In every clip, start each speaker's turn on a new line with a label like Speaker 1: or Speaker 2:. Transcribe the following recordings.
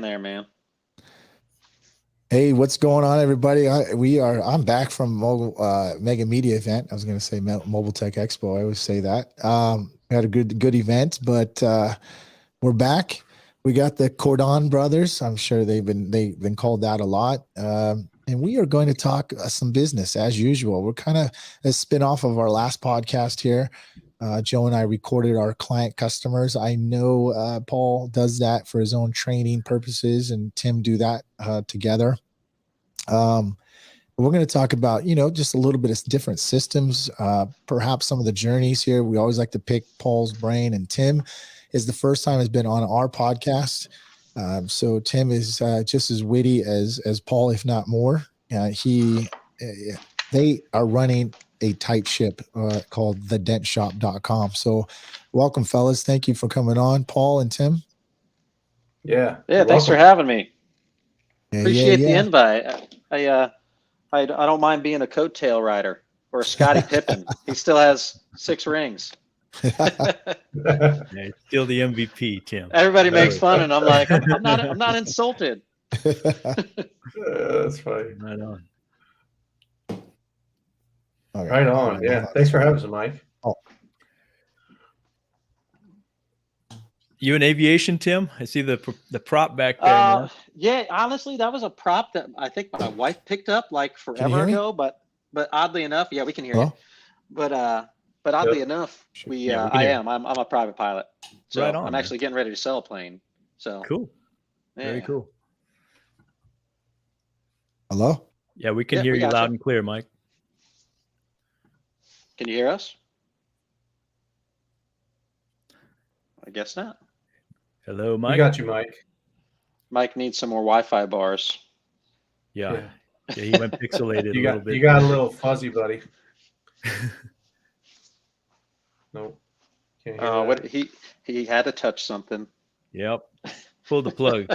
Speaker 1: there, man.
Speaker 2: Hey, what's going on, everybody? I'm back from Mega Media event. I was going to say Mobile Tech Expo. I always say that. We had a good event, but we're back. We got the Kordon brothers. I'm sure they've been called out a lot. And we are going to talk some business as usual. We're kind of a spin-off of our last podcast here. Joe and I recorded our client customers. I know Paul does that for his own training purposes, and Tim do that together. We're going to talk about, just a little bit of different systems, perhaps some of the journeys here. We always like to pick Paul's brain, and Tim is the first time has been on our podcast. So Tim is just as witty as Paul, if not more. They are running a tight ship called thedentshop.com. So welcome, fellas. Thank you for coming on, Paul and Tim.
Speaker 1: Yeah. Thanks for having me. Appreciate the invite. I don't mind being a coattail rider or a Scottie Pippen. He still has 6 rings.
Speaker 3: Yeah, still the MVP, Tim.
Speaker 1: Everybody makes fun, and I'm like, I'm not insulted.
Speaker 4: That's funny.
Speaker 3: Right on.
Speaker 4: Right on. Yeah. Thanks for having us, Mike.
Speaker 2: Oh.
Speaker 3: You in aviation, Tim? I see the prop back there.
Speaker 1: Yeah, honestly, that was a prop that I think my wife picked up like forever ago, but oddly enough, yeah, we can hear you. But oddly enough, I'm a private pilot. So right on, I'm actually getting ready to sell a plane. So
Speaker 3: cool. Yeah. Very cool.
Speaker 2: Hello?
Speaker 3: Yeah, we can hear you loud and clear, Mike.
Speaker 1: Can you hear us? I guess not.
Speaker 3: Hello, Mike.
Speaker 4: We got you, Mike.
Speaker 1: Mike needs some more Wi-Fi bars.
Speaker 3: Yeah, he went pixelated a little bit.
Speaker 4: You got a little fuzzy, buddy. Nope.
Speaker 1: Can't hear that. He had to touch something.
Speaker 3: Yep. Pull the plug.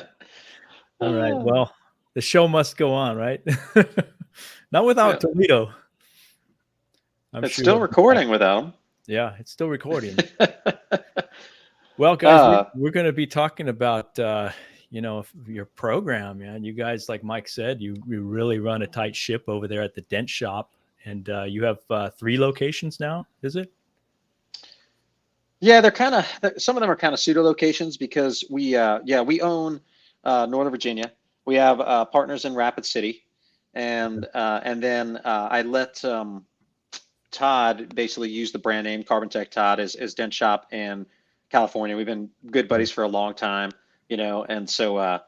Speaker 3: All right. Well, the show must go on, right? Not without Toledo.
Speaker 1: It's still recording without him.
Speaker 3: Yeah, it's still recording. Well, guys, we're going to be talking about, your program, man. You guys, like Mike said, you really run a tight ship over there at the Dent Shop, and you have 3 locations now, is it?
Speaker 1: Yeah, some of them are kind of pseudo locations because we own Northern Virginia. We have partners in Rapid City, and then I let Todd basically use the brand name Carbon Tech Todd as Dent Shop in California. We've been good buddies for a long time, and so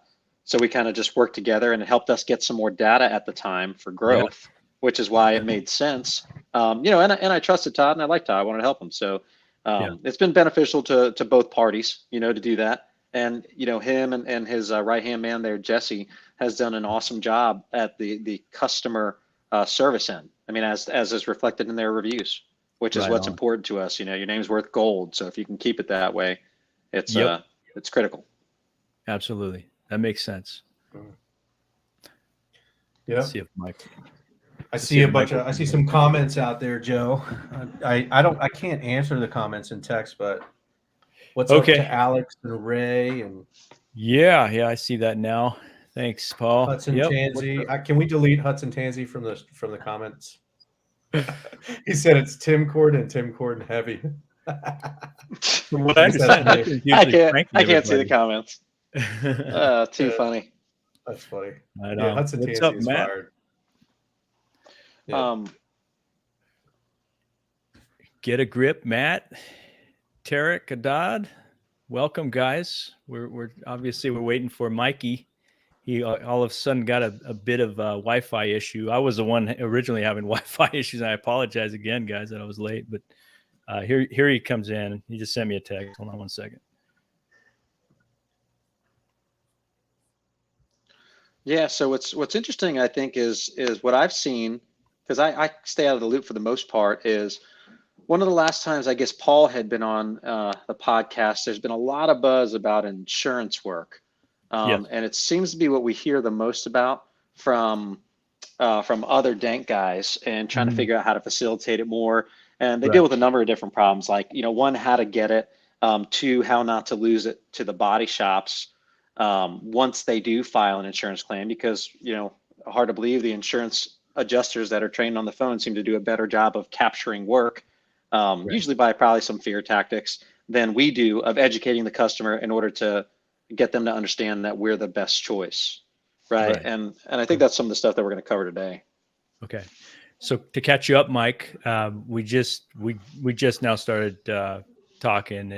Speaker 1: we kind of just worked together, and it helped us get some more data at the time for growth, which is why it made sense. And I trusted Todd, and I liked Todd. I wanted to help him. So it's been beneficial to both parties, to do that. And, him and his right-hand man there, Jesse, has done an awesome job at the customer service end. I mean, as is reflected in their reviews, which is what's important to us. Your name's worth gold. So if you can keep it that way, it's critical.
Speaker 3: Absolutely. That makes sense.
Speaker 4: Yeah.
Speaker 3: Let's see if Mike.
Speaker 4: I see some comments out there, Joe. I can't answer the comments in text, but what's up to Alex and Ray and
Speaker 3: Yeah, I see that now. Thanks, Paul.
Speaker 4: Hudson Tansy. Can we delete Hudson Tansy from the comments? He said it's Tim Kordon heavy.
Speaker 3: From what I understand,
Speaker 1: I can't see the comments. Too funny.
Speaker 4: That's funny.
Speaker 3: I know.
Speaker 4: Hudson
Speaker 3: What's
Speaker 4: Tansy
Speaker 3: up,
Speaker 4: is
Speaker 3: Matt?
Speaker 4: fired.
Speaker 3: Get a grip, Matt. Tarek Adad. Welcome, guys. We're obviously waiting for Mikey. He all of a sudden got a bit of a Wi-Fi issue. I was the one originally having Wi-Fi issues, and I apologize again, guys, that I was late. But here he comes in. He just sent me a text. Hold on one second.
Speaker 1: Yeah. So what's interesting, I think, is what I've seen, because I stay out of the loop for the most part, is one of the last times I guess Paul had been on the podcast, there's been a lot of buzz about insurance work. And it seems to be what we hear the most about from other dent guys, and trying to figure out how to facilitate it more. And they deal with a number of different problems, like, one, how to get it, 2, how not to lose it to the body shops, once they do file an insurance claim, because, you know, hard to believe the insurance adjusters that are trained on the phone seem to do a better job of capturing work, usually by probably some fear tactics, than we do of educating the customer in order to get them to understand that we're the best choice. Right. And I think that's some of the stuff that we're going to cover today.
Speaker 3: Okay. So to catch you up, Mike, we just now started talking,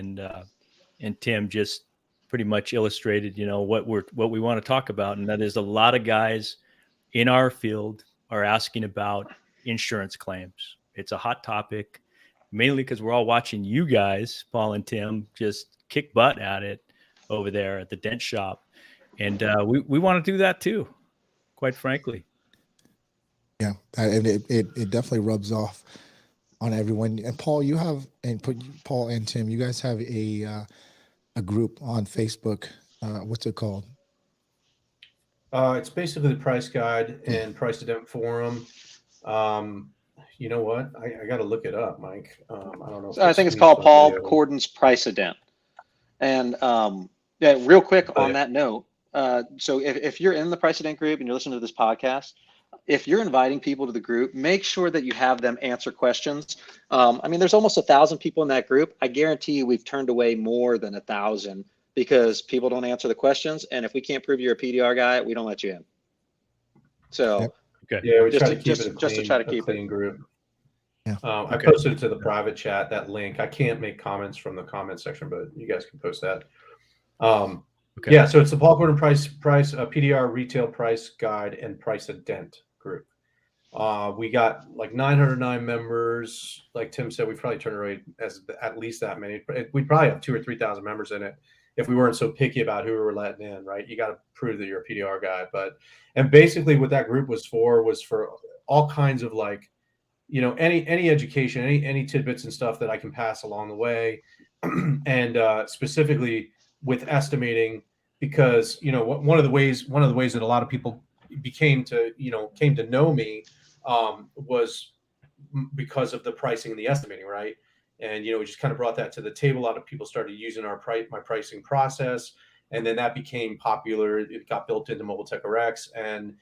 Speaker 3: and Tim just pretty much illustrated, you know, what we want to talk about, and that is a lot of guys in our field are asking about insurance claims. It's a hot topic, mainly because we're all watching you guys, Paul and Tim, just kick butt at it over there at the dent shop, and we want to do that too, quite frankly.
Speaker 2: Yeah, and it definitely rubs off on everyone. And Paul, Paul and Tim, you guys have a group on Facebook. What's it called?
Speaker 4: It's basically the Price Guide and Price to Dent Forum. You know what? I got to look it up, Mike. I don't know.
Speaker 1: I think it's called Paul Kordon's Price to Dent. And yeah, real quick on that note. So if you're in the Price to Dent group and you're listening to this podcast, if you're inviting people to the group, make sure that you have them answer questions. I mean, there's almost 1,000 people in that group. I guarantee you we've turned away more than 1,000 because people don't answer the questions. And if we can't prove you're a PDR guy, we don't let you in. So
Speaker 4: okay. Yeah, we
Speaker 1: just
Speaker 4: try to keep it
Speaker 1: to try to keep
Speaker 4: clean
Speaker 1: it
Speaker 4: group.
Speaker 2: Yeah.
Speaker 4: I posted it to the private chat, that link. I can't make comments from the comment section, but you guys can post that. Okay. Yeah, so it's the Paul Kordon price PDR retail price guide and Price to Dent group. We got like 909 members. Like Tim said, we probably turned away at least that many. We probably have 2,000 or 3,000 members in it if we weren't so picky about who we were letting in, right? You got to prove that you're a PDR guy. And basically what that group was for all kinds of, like, you know, any education, any tidbits and stuff that I can pass along the way. And specifically with estimating, because, you know, one of the ways that a lot of people came to know me was because of the pricing and the estimating, right? And, you know, we just kind of brought that to the table. A lot of people started using my pricing process, and then that became popular. It got built into Mobile Tech RX, and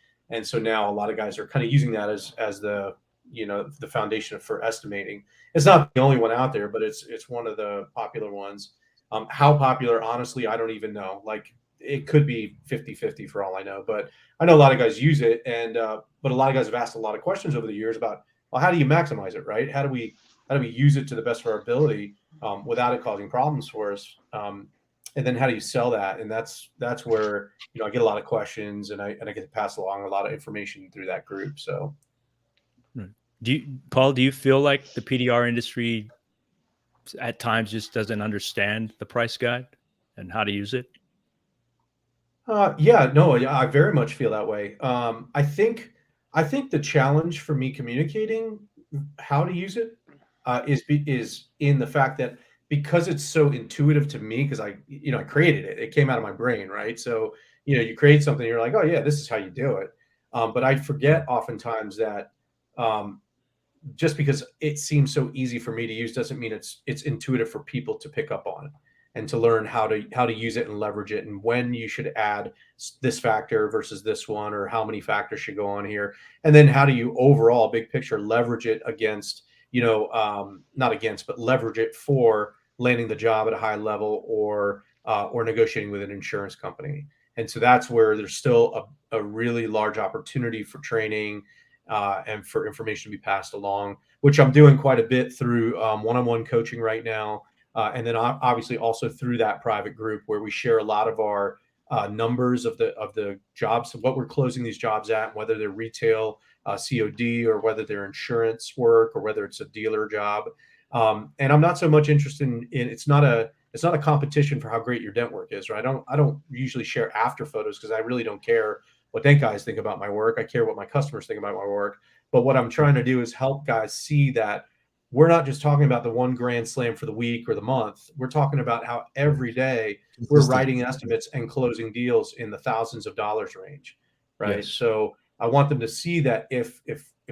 Speaker 4: so now a lot of guys are kind of using that as the, you know, the foundation for estimating. It's not the only one out there, but it's one of the popular ones. How popular, honestly, I don't even know. Like, it could be 50-50 for all I know, but I know a lot of guys use it. And but a lot of guys have asked a lot of questions over the years about, well, how do you maximize it, right? How do we use it to the best of our ability without it causing problems for us? And then how do you sell that? And that's where, you know, I get a lot of questions, and I get to pass along a lot of information through that group. So,
Speaker 3: Paul, do you feel like the PDR industry at times just doesn't understand the price guide and how to use it?
Speaker 4: Yeah, no, I very much feel that way. I think the challenge for me communicating how to use it is in the fact that, because it's so intuitive to me, because I created it. It came out of my brain, right? So, you know, you create something, you're like, oh yeah, this is how you do it. But I forget oftentimes that just because it seems so easy for me to use doesn't mean it's intuitive for people to pick up on and to learn how to use it and leverage it, and when you should add this factor versus this one, or how many factors should go on here. And then how do you overall, big picture, leverage it against, you know, not against, but leverage it for landing the job at a high level, or negotiating with an insurance company. And so that's where there's still a really large opportunity for training and for information to be passed along, which I'm doing quite a bit through one-on-one coaching right now. And then obviously also through that private group where we share a lot of our numbers of the jobs, what we're closing these jobs at, whether they're retail COD, or whether they're insurance work, or whether it's a dealer job. And I'm not so much interested in it's not a competition for how great your dent work is, right? I don't usually share after photos, because I really don't care what dent guys think about my work. I care what my customers think about my work. But what I'm trying to do is help guys see that we're not just talking about the one grand slam for the week or the month. We're talking about how every day we're writing estimates and closing deals in the thousands of dollars range, right? Yes. So I want them to see that if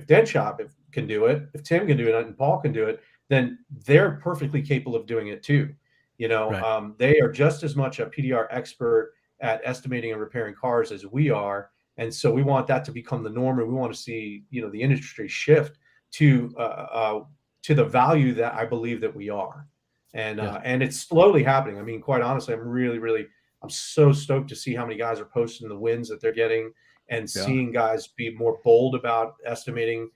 Speaker 4: Dent Shop can do it, if Tim can do it, and Paul can do it, then they're perfectly capable of doing it too. You know, right. They are just as much a PDR expert at estimating and repairing cars as we are. And so we want that to become the norm, and we want to see, the industry shift to the value that I believe that we are. And it's slowly happening. I mean, quite honestly, I'm so stoked to see how many guys are posting the wins that they're getting, and seeing guys be more bold about estimating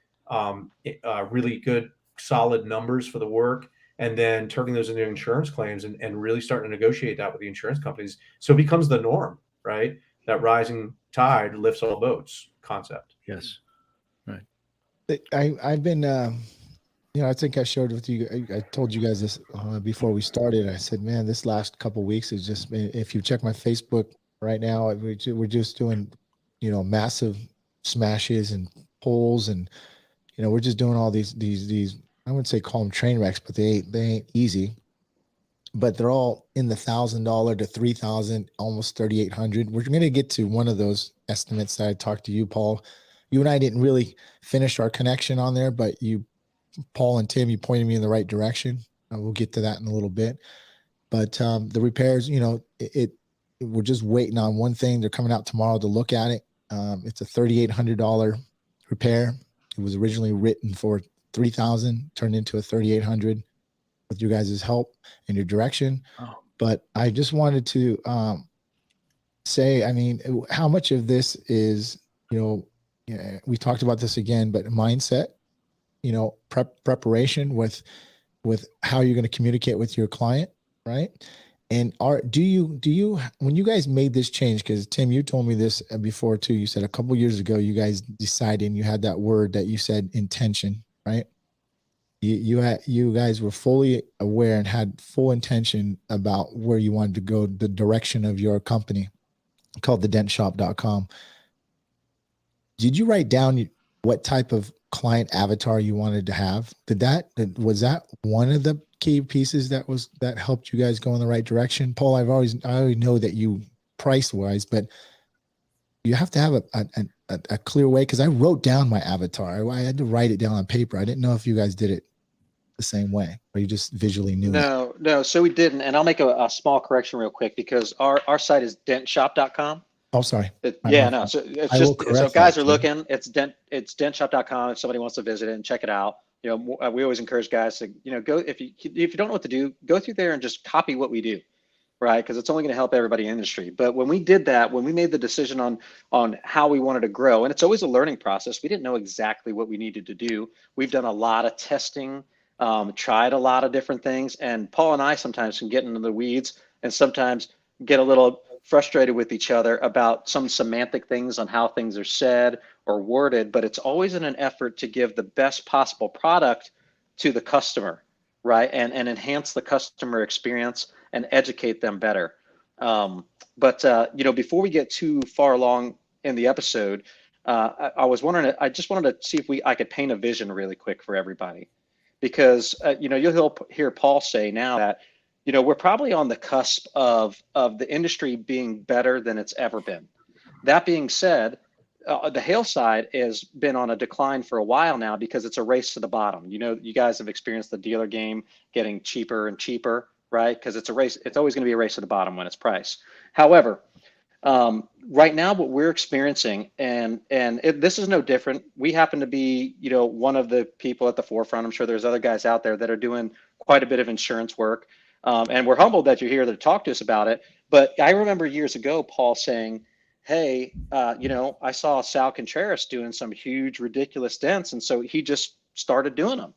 Speaker 4: really good, solid numbers for the work, and then turning those into insurance claims, and really starting to negotiate that with the insurance companies. So it becomes the norm, right? That rising tide lifts all boats concept.
Speaker 3: Yes. Right.
Speaker 2: I've been, I think I shared with you, I told you guys this before we started. I said, man, this last couple of weeks has just been, if you check my Facebook right now, we're just doing, massive smashes and pulls, and, we're just doing all these, I wouldn't say call them train wrecks, but they ain't easy, but they're all in the $1,000 to $3,000, almost 3,800. We're going to get to one of those estimates that I talked to you, Paul. You and I didn't really finish our connection on there, but Paul and Tim, you pointed me in the right direction. We'll get to that in a little bit. But the repairs, we're just waiting on one thing. They're coming out tomorrow to look at it. It's a $3,800 repair. It was originally written for $3,000, turned into a $3,800 with you guys' help and your direction.
Speaker 3: Oh.
Speaker 2: But I just wanted to say, I mean, how much of this is, we talked about this again, but mindset, preparation with how you're going to communicate with your client, right? And do you when you guys made this change, because Tim, you told me this before too, you said a couple years ago you guys decided, and you had that word that you said, intention, right? You guys were fully aware and had full intention about where you wanted to go, the direction of your company called the dentshop.com. Did you write down what type of client avatar you wanted to have? Was that one of the key pieces that helped you guys go in the right direction? Paul, I already know that you price wise, but you have to have a clear way, because I wrote down my avatar. I had to write it down on paper. I didn't know if you guys did it the same way, or you just visually knew it.
Speaker 1: No. So we didn't. And I'll make a small correction real quick, because our site is dentshop.com.
Speaker 2: Oh, sorry.
Speaker 1: So it's just, so if guys are looking, it's dentshop.com. If somebody wants to visit it and check it out, we always encourage guys to, go, if you don't know what to do, go through there and just copy what we do, right? Because it's only going to help everybody in the industry. But when we did that, when we made the decision on how we wanted to grow, and it's always a learning process, we didn't know exactly what we needed to do. We've done a lot of testing, tried a lot of different things, and Paul and I sometimes can get into the weeds and sometimes get a little frustrated with each other about some semantic things on how things are said or worded, but it's always in an effort to give the best possible product to the customer, right? And enhance the customer experience and educate them better. Before we get too far along in the episode, I was wondering, I just wanted to see if I could paint a vision really quick for everybody, because you'll hear Paul say now that we're probably on the cusp of the industry being better than it's ever been. That being said, the hail side has been on a decline for a while now, because it's a race to the bottom. You guys have experienced the dealer game getting cheaper and cheaper, right? Because it's a race. It's always going to be a race to the bottom when it's price. However, right now what we're experiencing, and this is no different. We happen to be, one of the people at the forefront. I'm sure there's other guys out there that are doing quite a bit of insurance work. And we're humbled that you're here to talk to us about it. But I remember years ago, Paul saying, hey, I saw Sal Contreras doing some huge, ridiculous dents. And so he just started doing them,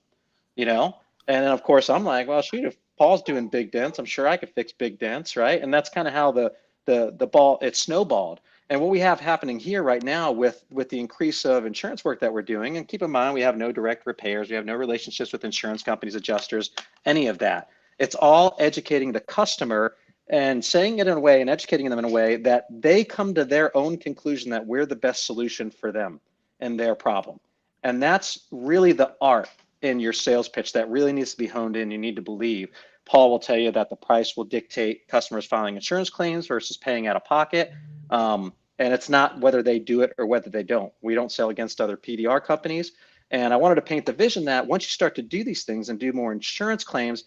Speaker 1: And then, of course, I'm like, well, shoot, if Paul's doing big dents, I'm sure I could fix big dents, right? And that's kind of how the ball, it snowballed. And what we have happening here right now with the increase of insurance work that we're doing, and keep in mind, we have no direct repairs. We have no relationships with insurance companies, adjusters, any of that. It's all educating the customer and saying it in a way and educating them in a way that they come to their own conclusion that we're the best solution for them and their problem. And that's really the art in your sales pitch that really needs to be honed in. You need to believe. Paul will tell you that the price will dictate customers filing insurance claims versus paying out of pocket. And it's not whether they do it or whether they don't. We don't sell against other PDR companies. And I wanted to paint the vision that once you start to do these things and do more insurance claims,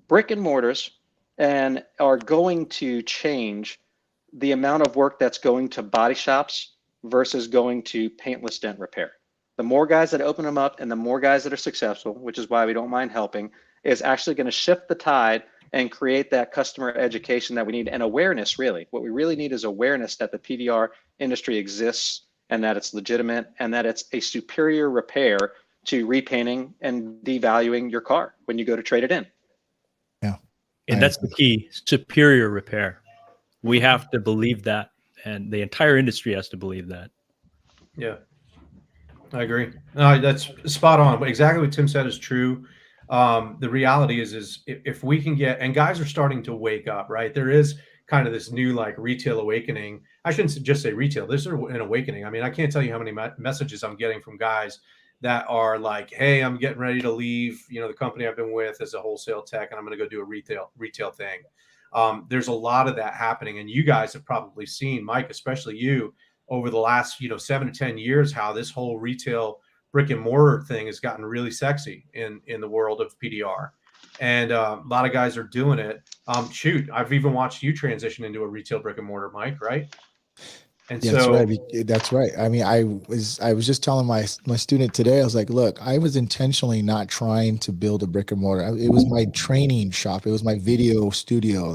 Speaker 1: brick and mortars are going to change the amount of work that's going to body shops versus going to paintless dent repair. The more guys that open them up and the more guys that are successful, which is why we don't mind helping, is actually going to shift the tide and create that customer education that we need, and awareness. Really, what we really need is awareness that the PDR industry exists and that it's legitimate and that it's a superior repair to repainting and devaluing your car when you go to trade it in.
Speaker 2: Yeah.
Speaker 3: And that's the key, superior repair. We have to believe that, and the entire industry has to believe that.
Speaker 4: Yeah, I agree. No, that's spot on. Exactly what Tim said is true. The reality is if we can get, and guys are starting to wake up, right? There is kind of this new like retail awakening. I shouldn't just say retail. This is an awakening. I mean, I can't tell you how many messages I'm getting from guys that are like, "Hey, I'm getting ready to leave, the company I've been with as a wholesale tech, and I'm going to go do a retail thing." There's a lot of that happening, and you guys have probably seen, Mike, especially you, over the last 7 to 10 years, how this whole retail brick and mortar thing has gotten really sexy in the world of PDR, and a lot of guys are doing it. Shoot, I've even watched you transition into a retail brick and mortar, Mike, right? And
Speaker 2: yeah,
Speaker 4: so
Speaker 2: that's right. That's right. I mean, I was just telling my student today, I was like, look, I was intentionally not trying to build a brick and mortar. It was my training shop. It was my video studio.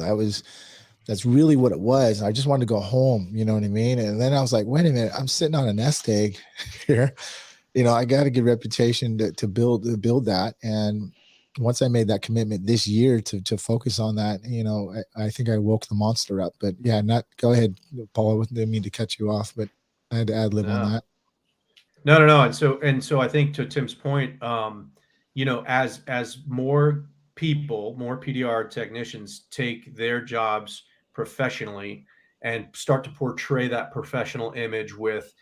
Speaker 2: That's really what it was. I just wanted to go home. You know what I mean? And then I was like, wait a minute, I'm sitting on a nest egg here. I got a good reputation to build that. And once I made that commitment this year to focus on that, I think I woke the monster up. But yeah, go ahead, Paul. I didn't mean to cut you off, but I had to ad lib on that.
Speaker 4: No. And so I think to Tim's point, as more people, more PDR technicians take their jobs professionally and start to portray that professional image with,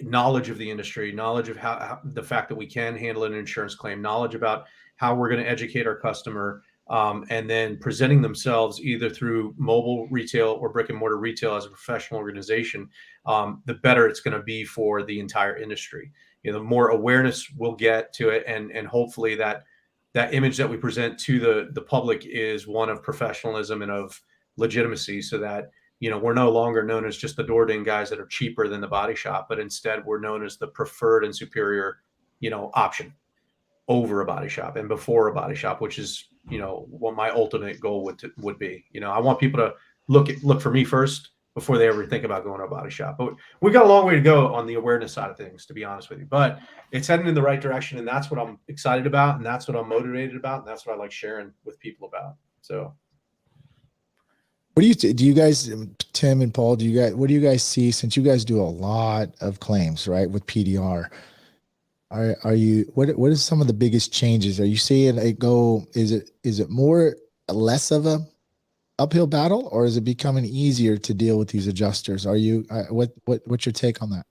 Speaker 4: knowledge of the industry, knowledge of how the fact that we can handle an insurance claim, knowledge about how we're going to educate our customer, and then presenting themselves either through mobile retail or brick and mortar retail as a professional organization, the better it's going to be for the entire industry. The more awareness we'll get to it, and hopefully that image that we present to the public is one of professionalism and of legitimacy, so that we're no longer known as just the door ding guys that are cheaper than the body shop, but instead we're known as the preferred and superior, option over a body shop and before a body shop, which is, what my ultimate goal would be. I want people to look for me first before they ever think about going to a body shop. But we've got a long way to go on the awareness side of things, to be honest with you. But it's heading in the right direction, and that's what I'm excited about, and that's what I'm motivated about, and that's what I like sharing with people about. So.
Speaker 2: What do you guys, Tim and Paul, what do you guys see, since you guys do a lot of claims, right, with PDR? What is some of the biggest changes? Are you seeing it go, is it less of a uphill battle, or is it becoming easier to deal with these adjusters? What's your take on that?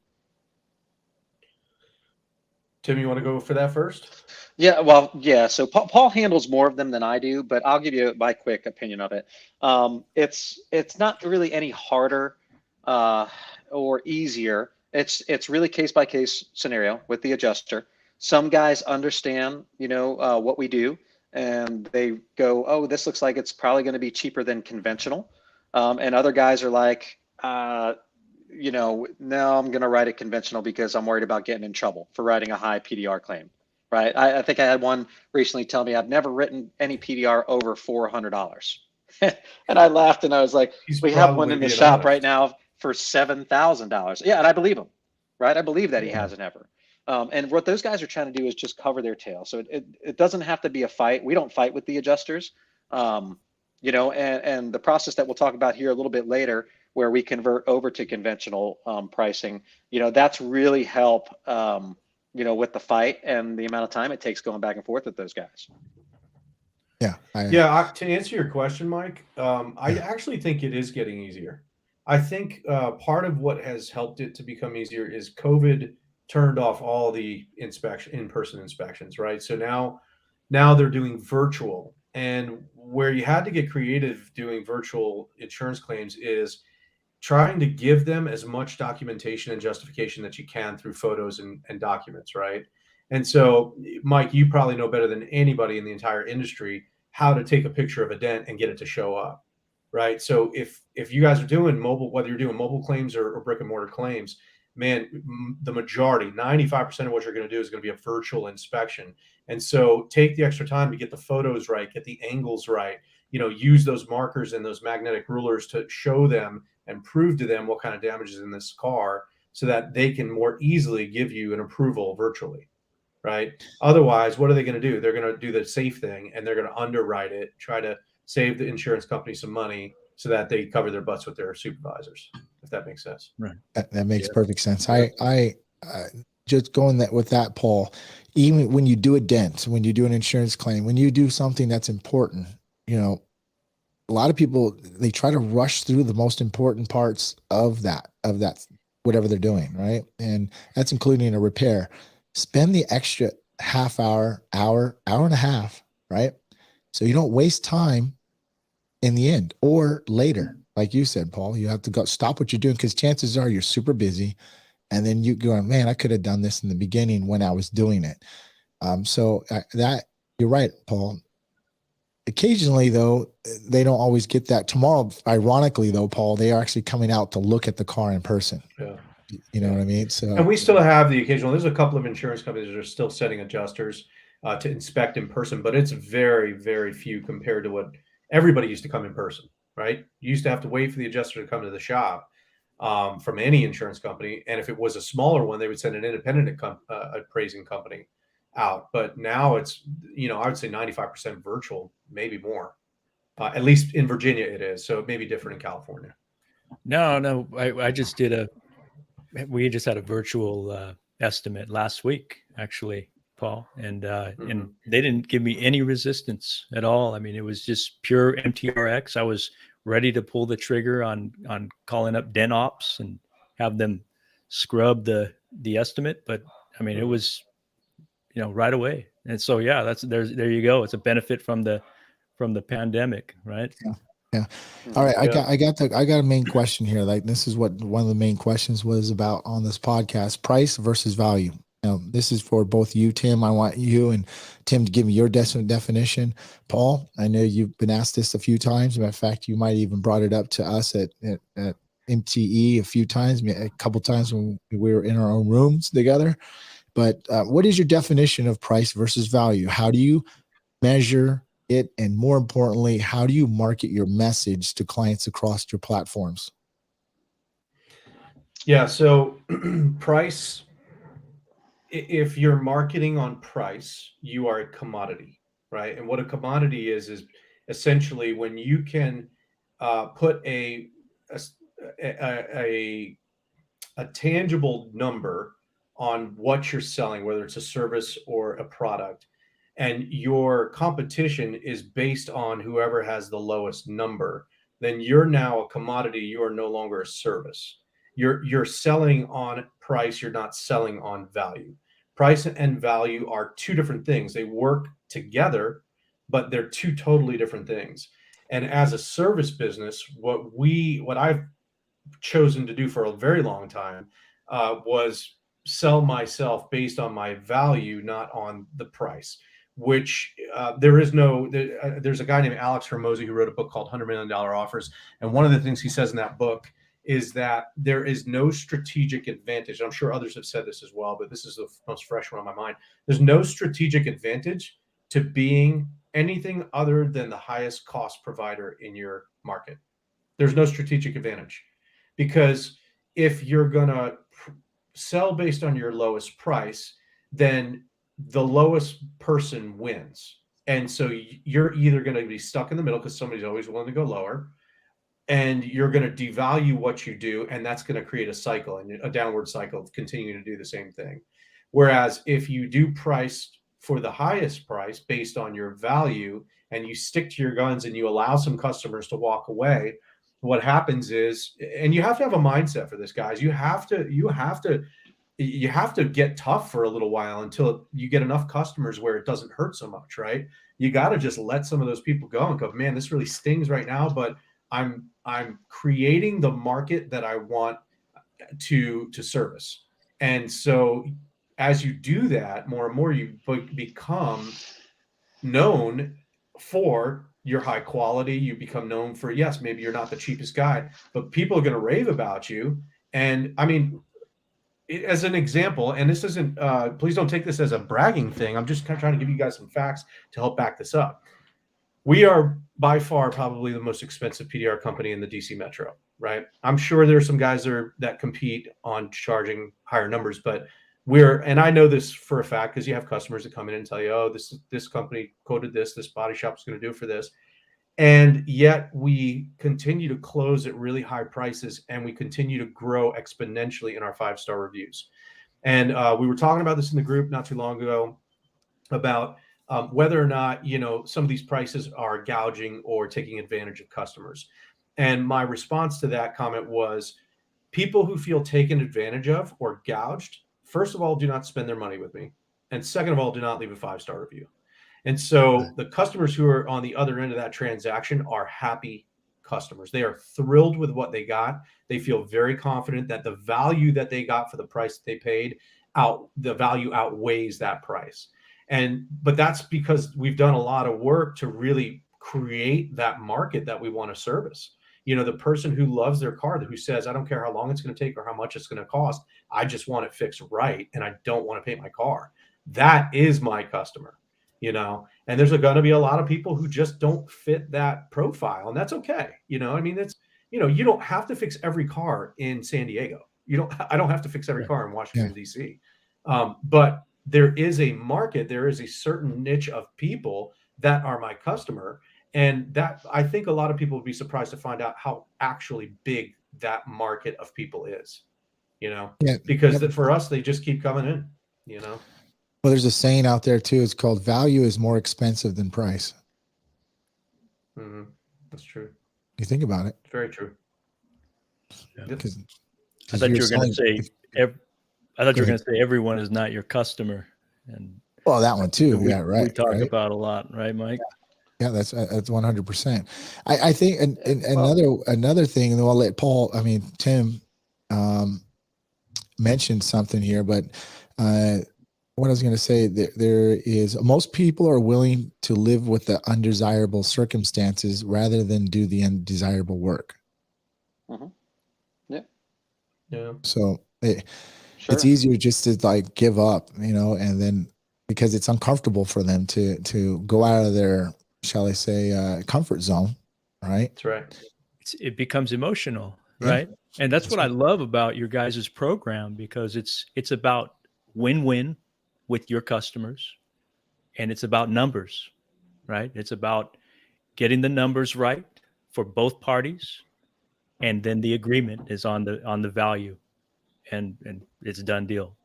Speaker 4: Tim, you want to go for that first?
Speaker 1: Yeah, well, yeah. So Paul handles more of them than I do, but I'll give you my quick opinion of it. It's not really any harder or easier. It's really case by case scenario with the adjuster. Some guys understand, what we do, and they go, "Oh, this looks like it's probably going to be cheaper than conventional," and other guys are like, "No, I'm going to write it conventional because I'm worried about getting in trouble for writing a high PDR claim." Right. I think I had one recently tell me I've never written any PDR over $400. And I laughed and I was like, we have one in the shop right now for $7,000. Yeah. And I believe him. Right. I believe that he hasn't ever. And what those guys are trying to do is just cover their tail. So it doesn't have to be a fight. We don't fight with the adjusters. And the process that we'll talk about here a little bit later, where we convert over to conventional pricing, that's really help with the fight and the amount of time it takes going back and forth with those guys.
Speaker 2: Yeah.
Speaker 4: To answer your question, Mike, I actually think it is getting easier. I think part of what has helped it to become easier is COVID turned off all the in-person inspections, right? So now they're doing virtual, and where you had to get creative doing virtual insurance claims is trying to give them as much documentation and justification that you can through photos and documents, right? And so, Mike, you probably know better than anybody in the entire industry how to take a picture of a dent and get it to show up. right? So if you guys are doing mobile, whether you're doing mobile claims or brick and mortar claims, man, the majority, 95% of what you're going to do is going to be a virtual inspection. And so take the extra time to get the photos right, get the angles right, use those markers and those magnetic rulers to show them and prove to them what kind of damage is in this car so that they can more easily give you an approval virtually, right? Otherwise, what are they going to do? They're going to do the safe thing and they're going to underwrite it, try to save the insurance company some money so that they cover their butts with their supervisors, if that makes sense.
Speaker 3: Right.
Speaker 2: That makes
Speaker 4: Yeah.
Speaker 2: perfect sense.
Speaker 4: Yeah.
Speaker 2: I just going with that, Paul, even when you do a dent, when you do an insurance claim, when you do something that's important, a lot of people, they try to rush through the most important parts of that, whatever they're doing. Right. And that's including a repair. Spend the extra half hour and a half. Right. So you don't waste time in the end or later. Like you said, Paul, you have to go stop what you're doing because chances are you're super busy. And then you go, man, I could have done this in the beginning when I was doing it. So that you're right, Paul. Occasionally, though, they don't always get that. Tomorrow, ironically, though, Paul, they are actually coming out to look at the car in person.
Speaker 4: Yeah.
Speaker 2: You know what I mean? So,
Speaker 4: and we still have the occasional. There's a couple of insurance companies that are still sending adjusters to inspect in person, but it's very, very few compared to what everybody used to come in person, right? You used to have to wait for the adjuster to come to the shop from any insurance company, and if it was a smaller one, they would send an independent appraising company out. But now it's, I would say 95% virtual, maybe more. At least in Virginia it is. So it may be different in California.
Speaker 3: No, I just we just had a virtual estimate last week, actually, Paul, and and they didn't give me any resistance at all. I mean, it was just pure MTRX. I was ready to pull the trigger on calling up DentOps and have them scrub the estimate. But I mean, it was, right away. And so, yeah, there you go. It's a benefit from the pandemic, right?
Speaker 2: Yeah. All right. I got a main question here. Like, this is what one of the main questions was about on this podcast: price versus value. This is for both you, Tim. I want you and Tim to give me your definition. Paul, I know you've been asked this a few times. Matter of fact, you might even brought it up to us at MTE a few times, a couple times when we were in our own rooms together. But what is your definition of price versus value? How do you measure it? And more importantly, how do you market your message to clients across your platforms?
Speaker 4: Yeah. So price, if you're marketing on price, you are a commodity, right? And what a commodity is essentially when you can put a tangible number on what you're selling, whether it's a service or a product, and your competition is based on whoever has the lowest number, then you're now a commodity. You are no longer a service. You're selling on price. You're not selling on value. Price and value are two different things. They work together, but they're two totally different things. And as a service business, what I've chosen to do for a very long time was sell myself based on my value, not on the price. Which there's a guy named Alex Hormozy who wrote a book called $100 Million Offers. And one of the things he says in that book is that there is no strategic advantage. I'm sure others have said this as well, but this is the most fresh one on my mind. There's no strategic advantage to being anything other than the highest cost provider in your market. There's no strategic advantage, because if you're going to sell based on your lowest price, then the lowest person wins. And so you're either going to be stuck in the middle because somebody's always willing to go lower, and you're going to devalue what you do, and that's going to create a cycle, and a downward cycle of continuing to do the same thing. Whereas if you do price for the highest price based on your value, and you stick to your guns and you allow some customers to walk away, what happens is, and you have to have a mindset for this, guys, you have to get tough for a little while until you get enough customers where it doesn't hurt so much, right? You got to just let some of those people go and go, man, this really stings right now, but I'm creating the market that I want to service. And so as you do that, more and more you become known for you're high quality. You become known for, yes, maybe you're not the cheapest guy, but people are going to rave about you. And I mean, as an example, and this isn't, please don't take this as a bragging thing. I'm just kind of trying to give you guys some facts to help back this up. We are by far probably the most expensive PDR company in the DC Metro, right? I'm sure there's some guys that compete on charging higher numbers, but and I know this for a fact because you have customers that come in and tell you, oh, this company quoted this body shop is going to do for this. And yet we continue to close at really high prices, and we continue to grow exponentially in our 5-star reviews. And we were talking about this in the group not too long ago about whether or not, some of these prices are gouging or taking advantage of customers. And my response to that comment was, people who feel taken advantage of or gouged, first of all, do not spend their money with me. And second of all, do not leave a 5-star review. And so the customers who are on the other end of that transaction are happy customers. They are thrilled with what they got. They feel very confident that the value that they got for the price that they paid, the value outweighs that price. But that's because we've done a lot of work to really create that market that we want to service. The person who loves their car, who says, I don't care how long it's going to take or how much it's going to cost. I just want it fixed right. And I don't want to paint my car. That is my customer. And there's going to be a lot of people who just don't fit that profile, and that's okay. I mean, it's, you don't have to fix every car in San Diego. I don't have to fix every car in Washington, DC. But there is a market, there is a certain niche of people that are my customer. And that, I think a lot of people would be surprised to find out how actually big that market of people is, because for us, they just keep coming in,
Speaker 2: Well, there's a saying out there too. It's called value is more expensive than price.
Speaker 4: Mm-hmm. That's true.
Speaker 2: You think about it.
Speaker 4: Very true.
Speaker 2: Because
Speaker 3: I thought you were going to say, I thought you were going to say everyone is not your customer. And
Speaker 2: well, that one too.
Speaker 3: We
Speaker 2: right.
Speaker 3: talk about a lot, right, Mike?
Speaker 2: Yeah, that's 100%. I think another thing, and I'll let Tim mentioned something here, but what I was going to say, there is, most people are willing to live with the undesirable circumstances rather than do the undesirable work.
Speaker 1: Mm-hmm. Yeah.
Speaker 2: So it's easier just to give up, and then because it's uncomfortable for them to go out of their, shall I say, comfort zone, right?
Speaker 4: That's right.
Speaker 3: It becomes emotional, right? And that's what I love about your guys' program, because it's about win-win with your customers, and it's about numbers, right? It's about getting the numbers right for both parties, and then the agreement is on the value, and it's a done deal.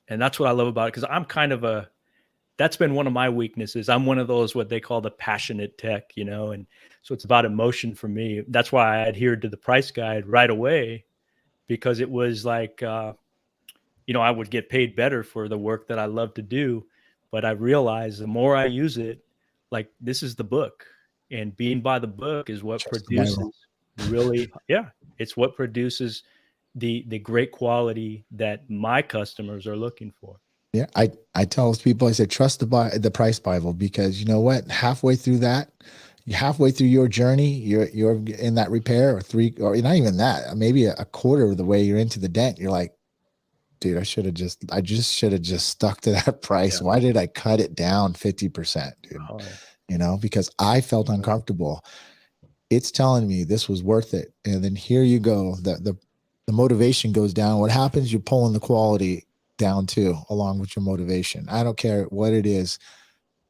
Speaker 3: And that's what I love about it, because I'm kind of that's been one of my weaknesses. I'm one of those, what they call the passionate tech, and so it's about emotion for me. That's why I adhered to the price guide right away, because it was like, I would get paid better for the work that I love to do. But I realized the more I use it, this is the book, and being by the book is what produces it's what produces the great quality that my customers are looking for.
Speaker 2: Yeah. I tell people, I said, trust the price Bible, because you know what, halfway through your journey, you're in that repair, or not even that, maybe a quarter of the way you're into the dent. You're like, dude, I should have just stuck to that price. Yeah. Why did I cut it down 50%, dude? Oh, yeah. Because I felt uncomfortable. It's telling me this was worth it. And then here you go. The motivation goes down. What happens? You're pulling the quality down too, along with your motivation. I don't care what it is.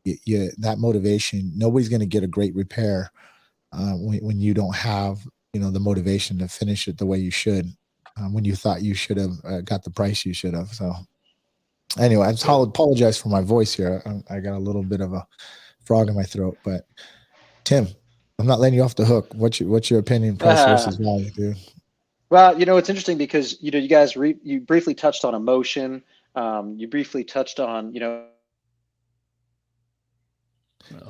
Speaker 2: That motivation, nobody's going to get a great repair when you don't have, the motivation to finish it the way you should. When you thought you should have got the price you should have. So anyway, I apologize for my voice here. I got a little bit of a frog in my throat, but Tim, I'm not letting you off the hook. What's your opinion, price versus value, dude?
Speaker 1: Well, it's interesting because, you guys, you briefly touched on emotion. You briefly touched on,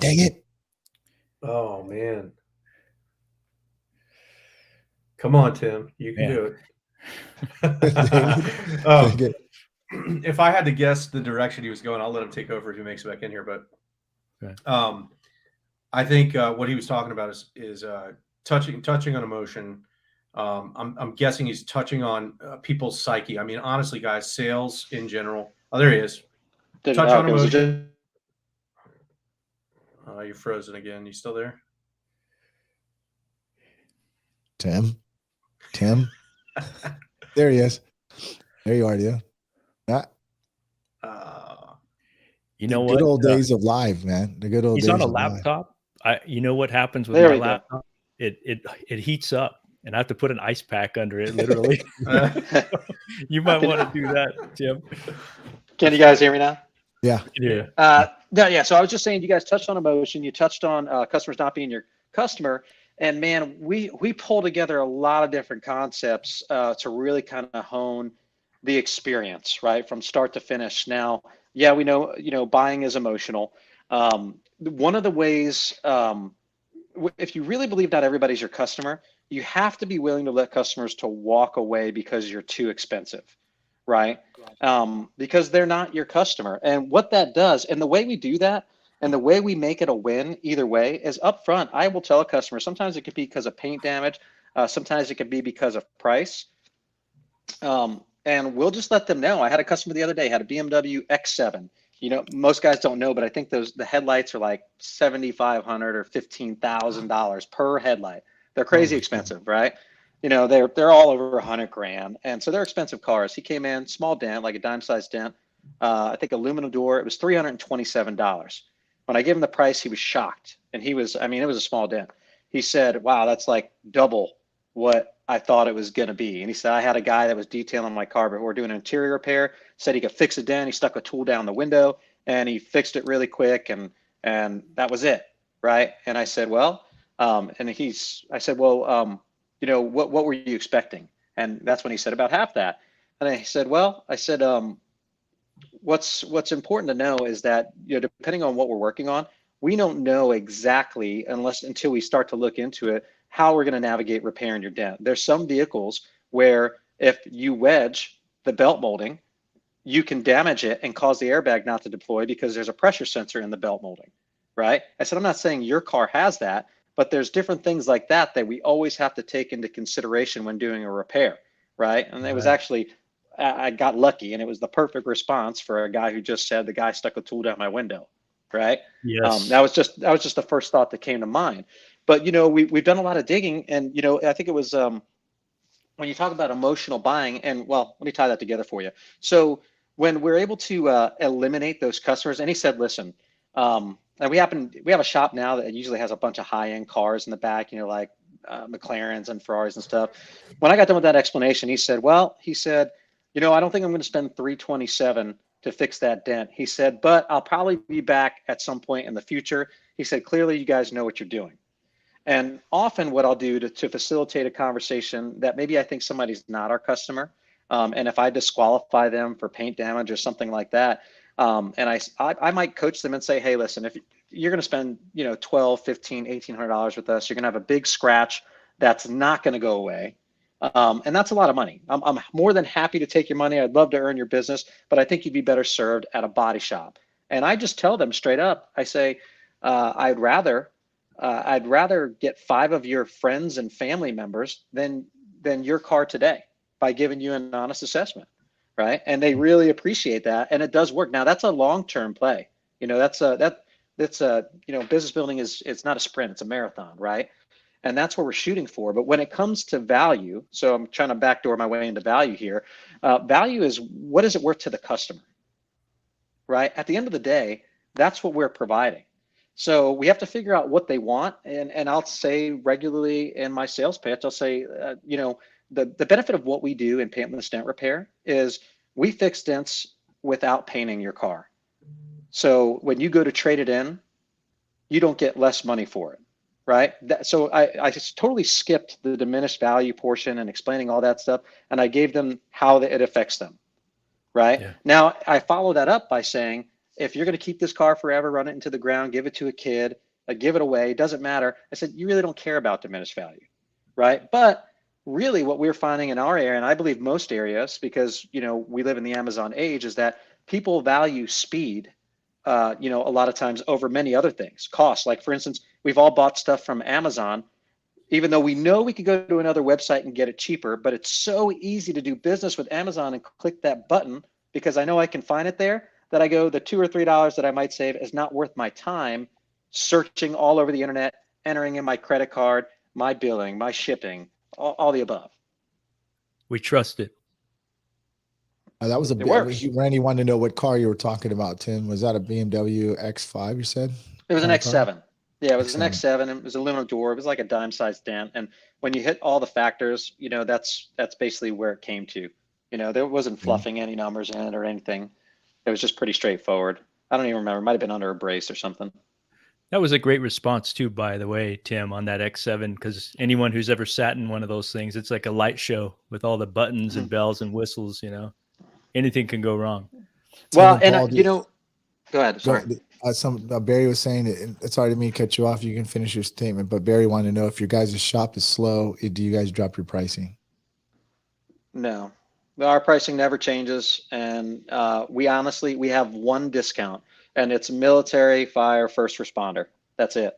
Speaker 2: Dang it.
Speaker 4: Oh, man. Come on, Tim. You can do it. If I had to guess the direction he was going, I'll let him take over if he makes it back in here. But I think what he was talking about is touching on emotion. I'm guessing he's touching on people's psyche. I mean, honestly, guys, sales in general. Oh, there he is. Touch on
Speaker 1: Okay, was it just,
Speaker 4: emotion. You're frozen again. You still there?
Speaker 2: Tim. There he is. There you are, dude. Yeah.
Speaker 3: You know
Speaker 2: The
Speaker 3: what?
Speaker 2: good old days of live, man. The good old
Speaker 3: He's
Speaker 2: days
Speaker 3: on a
Speaker 2: of live.
Speaker 3: laptop. You know what happens with
Speaker 1: There
Speaker 3: my
Speaker 1: we go.
Speaker 3: laptop? It heats up, and I have to put an ice pack under it, literally. You might want to do that, Tim.
Speaker 1: Can you guys hear me now?
Speaker 2: Yeah.
Speaker 1: Yeah. So I was just saying, you guys touched on emotion. You touched on customers not being your customer. And man, we pull together a lot of different concepts to really kind of hone the experience, right, from start to finish. Now, yeah, we know, buying is emotional. One of the ways, if you really believe not everybody's your customer, you have to be willing to let customers to walk away because you're too expensive, right? Because they're not your customer. And what that does, and the way we do that, and the way we make it a win either way is upfront. I will tell a customer, sometimes it could be because of paint damage, sometimes it could be because of price. And we'll just let them know. I had a customer the other day, had a BMW X7. Most guys don't know, but I think the headlights are like $7,500 or $15,000 per headlight. They're crazy expensive, right? They're all over $100,000, and so they're expensive cars. He came in, small dent, like a dime-sized dent. I think aluminum door. It was $327. When I gave him the price, he was shocked, and it was a small dent. He said, "Wow, that's like double what I thought it was going to be." And he said, "I had a guy that was detailing my car before doing an interior repair, said he could fix a dent. He stuck a tool down the window and he fixed it really quick. And that was it." Right. And I said, "Well," I said, "Well, what were you expecting?" And that's when he said, "About half that." And I said, what's important to know is that, depending on what we're working on, we don't know exactly until we start to look into it, how we're going to navigate repairing your dent. There's some vehicles where if you wedge the belt molding, you can damage it and cause the airbag not to deploy because there's a pressure sensor in the belt molding, right? I said, I'm not saying your car has that, but there's different things like that we always have to take into consideration when doing a repair, right? And it was actually, I got lucky, and it was the perfect response for a guy who just said the guy stuck a tool down my window, right?
Speaker 3: Yes.
Speaker 1: That was just the first thought that came to mind. But we've done a lot of digging, and I think it was when you talk about emotional buying, and well, let me tie that together for you. So when we're able to eliminate those customers, and he said, listen, and we have a shop now that usually has a bunch of high-end cars in the back, like McLarens and Ferraris and stuff. When I got done with that explanation, he said, I don't think I'm going to spend $327 to fix that dent. He said, but I'll probably be back at some point in the future. He said, clearly you guys know what you're doing. And often what I'll do to facilitate a conversation that maybe I think somebody's not our customer, and if I disqualify them for paint damage or something like that, and I might coach them and say, hey, listen, if you're going to spend, $1,200, $1,500, $1,800 with us, you're going to have a big scratch that's not going to go away. And that's a lot of money. I'm more than happy to take your money. I'd love to earn your business, but I think you'd be better served at a body shop. And I just tell them straight up, I say, I'd rather get 5 of your friends and family members than your car today by giving you an honest assessment, right? And they really appreciate that, and it does work. Now that's a long-term play. That's business building it's not a sprint, it's a marathon, right? And that's what we're shooting for. But when it comes to value, so I'm trying to backdoor my way into value here. Value is, what is it worth to the customer, right? At the end of the day, that's what we're providing. So we have to figure out what they want. And I'll say regularly in my sales pitch, I'll say, the benefit of what we do in paintless dent repair is we fix dents without painting your car. So when you go to trade it in, you don't get less money for it. Right. So I just totally skipped the diminished value portion and explaining all that stuff. And I gave them how it affects them. Right. Yeah. Now, I follow that up by saying, if you're going to keep this car forever, run it into the ground, give it to a kid, give it away, doesn't matter. I said, you really don't care about diminished value. Right. But really what we're finding in our area, and I believe most areas, because, we live in the Amazon age, is that people value speed you know, a lot of times over many other things, costs. Like for instance, we've all bought stuff from Amazon, even though we know we could go to another website and get it cheaper, but it's so easy to do business with Amazon and click that button because I know I can find it there, that I go, the $2 or $3 that I might save is not worth my time searching all over the internet, entering in my credit card, my billing, my shipping, all the above.
Speaker 3: We trust it.
Speaker 2: That was a bit.
Speaker 1: Works.
Speaker 2: Randy wanted to know what car you were talking about, Tim. Was that a BMW X5, you said?
Speaker 1: It was an X7. Yeah, it was an
Speaker 2: X7.
Speaker 1: X7. It was aluminum door. It was like a dime-sized dent. And when you hit all the factors, you know, that's basically where it came to. You know, there wasn't fluffing any numbers in it or anything. It was just pretty straightforward. I don't even remember. It might have been under a brace or something.
Speaker 3: That was a great response too, by the way, Tim, on that X7, because anyone who's ever sat in one of those things, it's like a light show with all the buttons and bells and whistles, you know. Anything can go wrong.
Speaker 1: Well, and you know, go ahead. Sorry.
Speaker 2: Barry was saying, sorry to me to cut you off. You can finish your statement, but Barry wanted to know if your guys' shop is slow, do you guys drop your pricing?
Speaker 1: No, our pricing never changes. And we have one discount, and it's military, fire, first responder. That's it.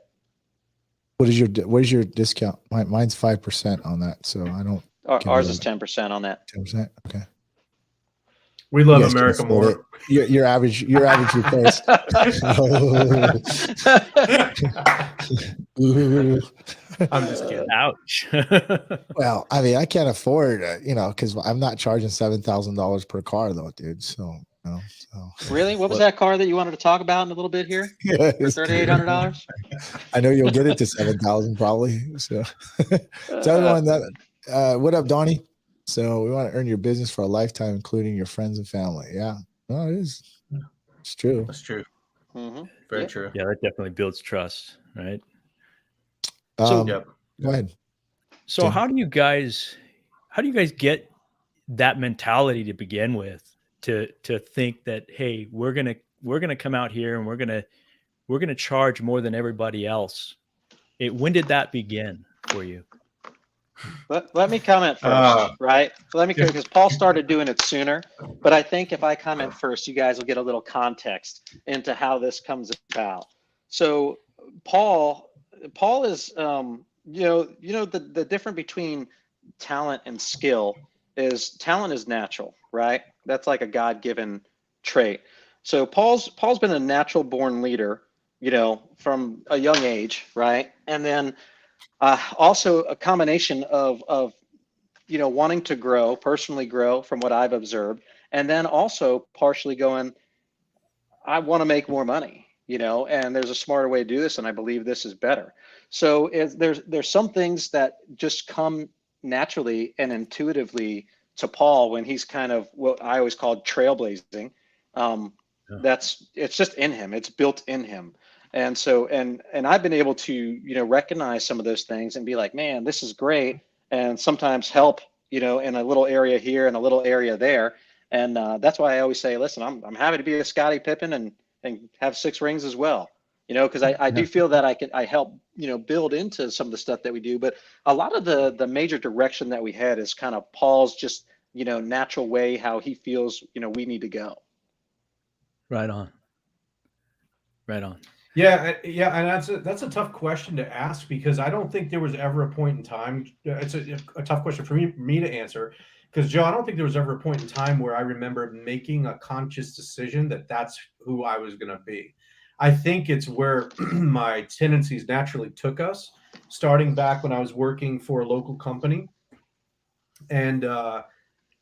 Speaker 2: What is your discount? Mine's 5% on that. So I don't.
Speaker 1: Ours is 10% on that.
Speaker 2: 10%. Okay.
Speaker 4: We love America more.
Speaker 2: Your average replace.
Speaker 4: I'm just kidding.
Speaker 3: Ouch.
Speaker 2: Well, I mean, I can't afford, because I'm not charging $7,000 per car though, dude. So,
Speaker 1: Really? What was that car that you wanted to talk about in a little bit here?
Speaker 2: Yeah,
Speaker 1: $3,800.
Speaker 2: I know you'll get it to 7,000 probably. So, everyone what up, Donnie? So we want to earn your business for a lifetime, including your friends and family. Yeah, no, it is. It's true.
Speaker 4: That's true.
Speaker 1: Mm-hmm.
Speaker 4: Very true.
Speaker 3: Yeah, that definitely builds trust, right?
Speaker 2: So,
Speaker 4: Yep.
Speaker 2: Go ahead.
Speaker 3: So
Speaker 2: Tim.
Speaker 3: how do you guys get that mentality to begin with, to think that, hey, we're gonna come out here and we're gonna charge more than everybody else? When did that begin for you?
Speaker 1: Let me comment first, right? Let me, because Paul started doing it sooner, but I think if I comment first, you guys will get a little context into how this comes about. So Paul is, the difference between talent and skill is talent is natural, right? That's like a God-given trait. So Paul's been a natural born leader, from a young age, right? And then also a combination of wanting to personally grow from what I've observed, and then also partially going, I want to make more money, and there's a smarter way to do this, and I believe this is better. So there's some things that just come naturally and intuitively to Paul when he's kind of what I always called trailblazing. It's just in him. It's built in him. And so, and I've been able to, recognize some of those things and be like, man, this is great. And sometimes help, in a little area here and a little area there. And that's why I always say, listen, I'm happy to be a Scottie Pippen and have 6 rings as well, because I do feel that I help, build into some of the stuff that we do. But a lot of the major direction that we had is kind of Paul's just, natural way, how he feels, we need to go.
Speaker 3: Right on.
Speaker 4: Yeah, and that's a tough question to ask, because I don't think there was ever a point in time. It's a tough question for me to answer, because Joe, I don't think there was ever a point in time where I remember making a conscious decision that that's who I was going to be. I think it's where my tendencies naturally took us, starting back when I was working for a local company, and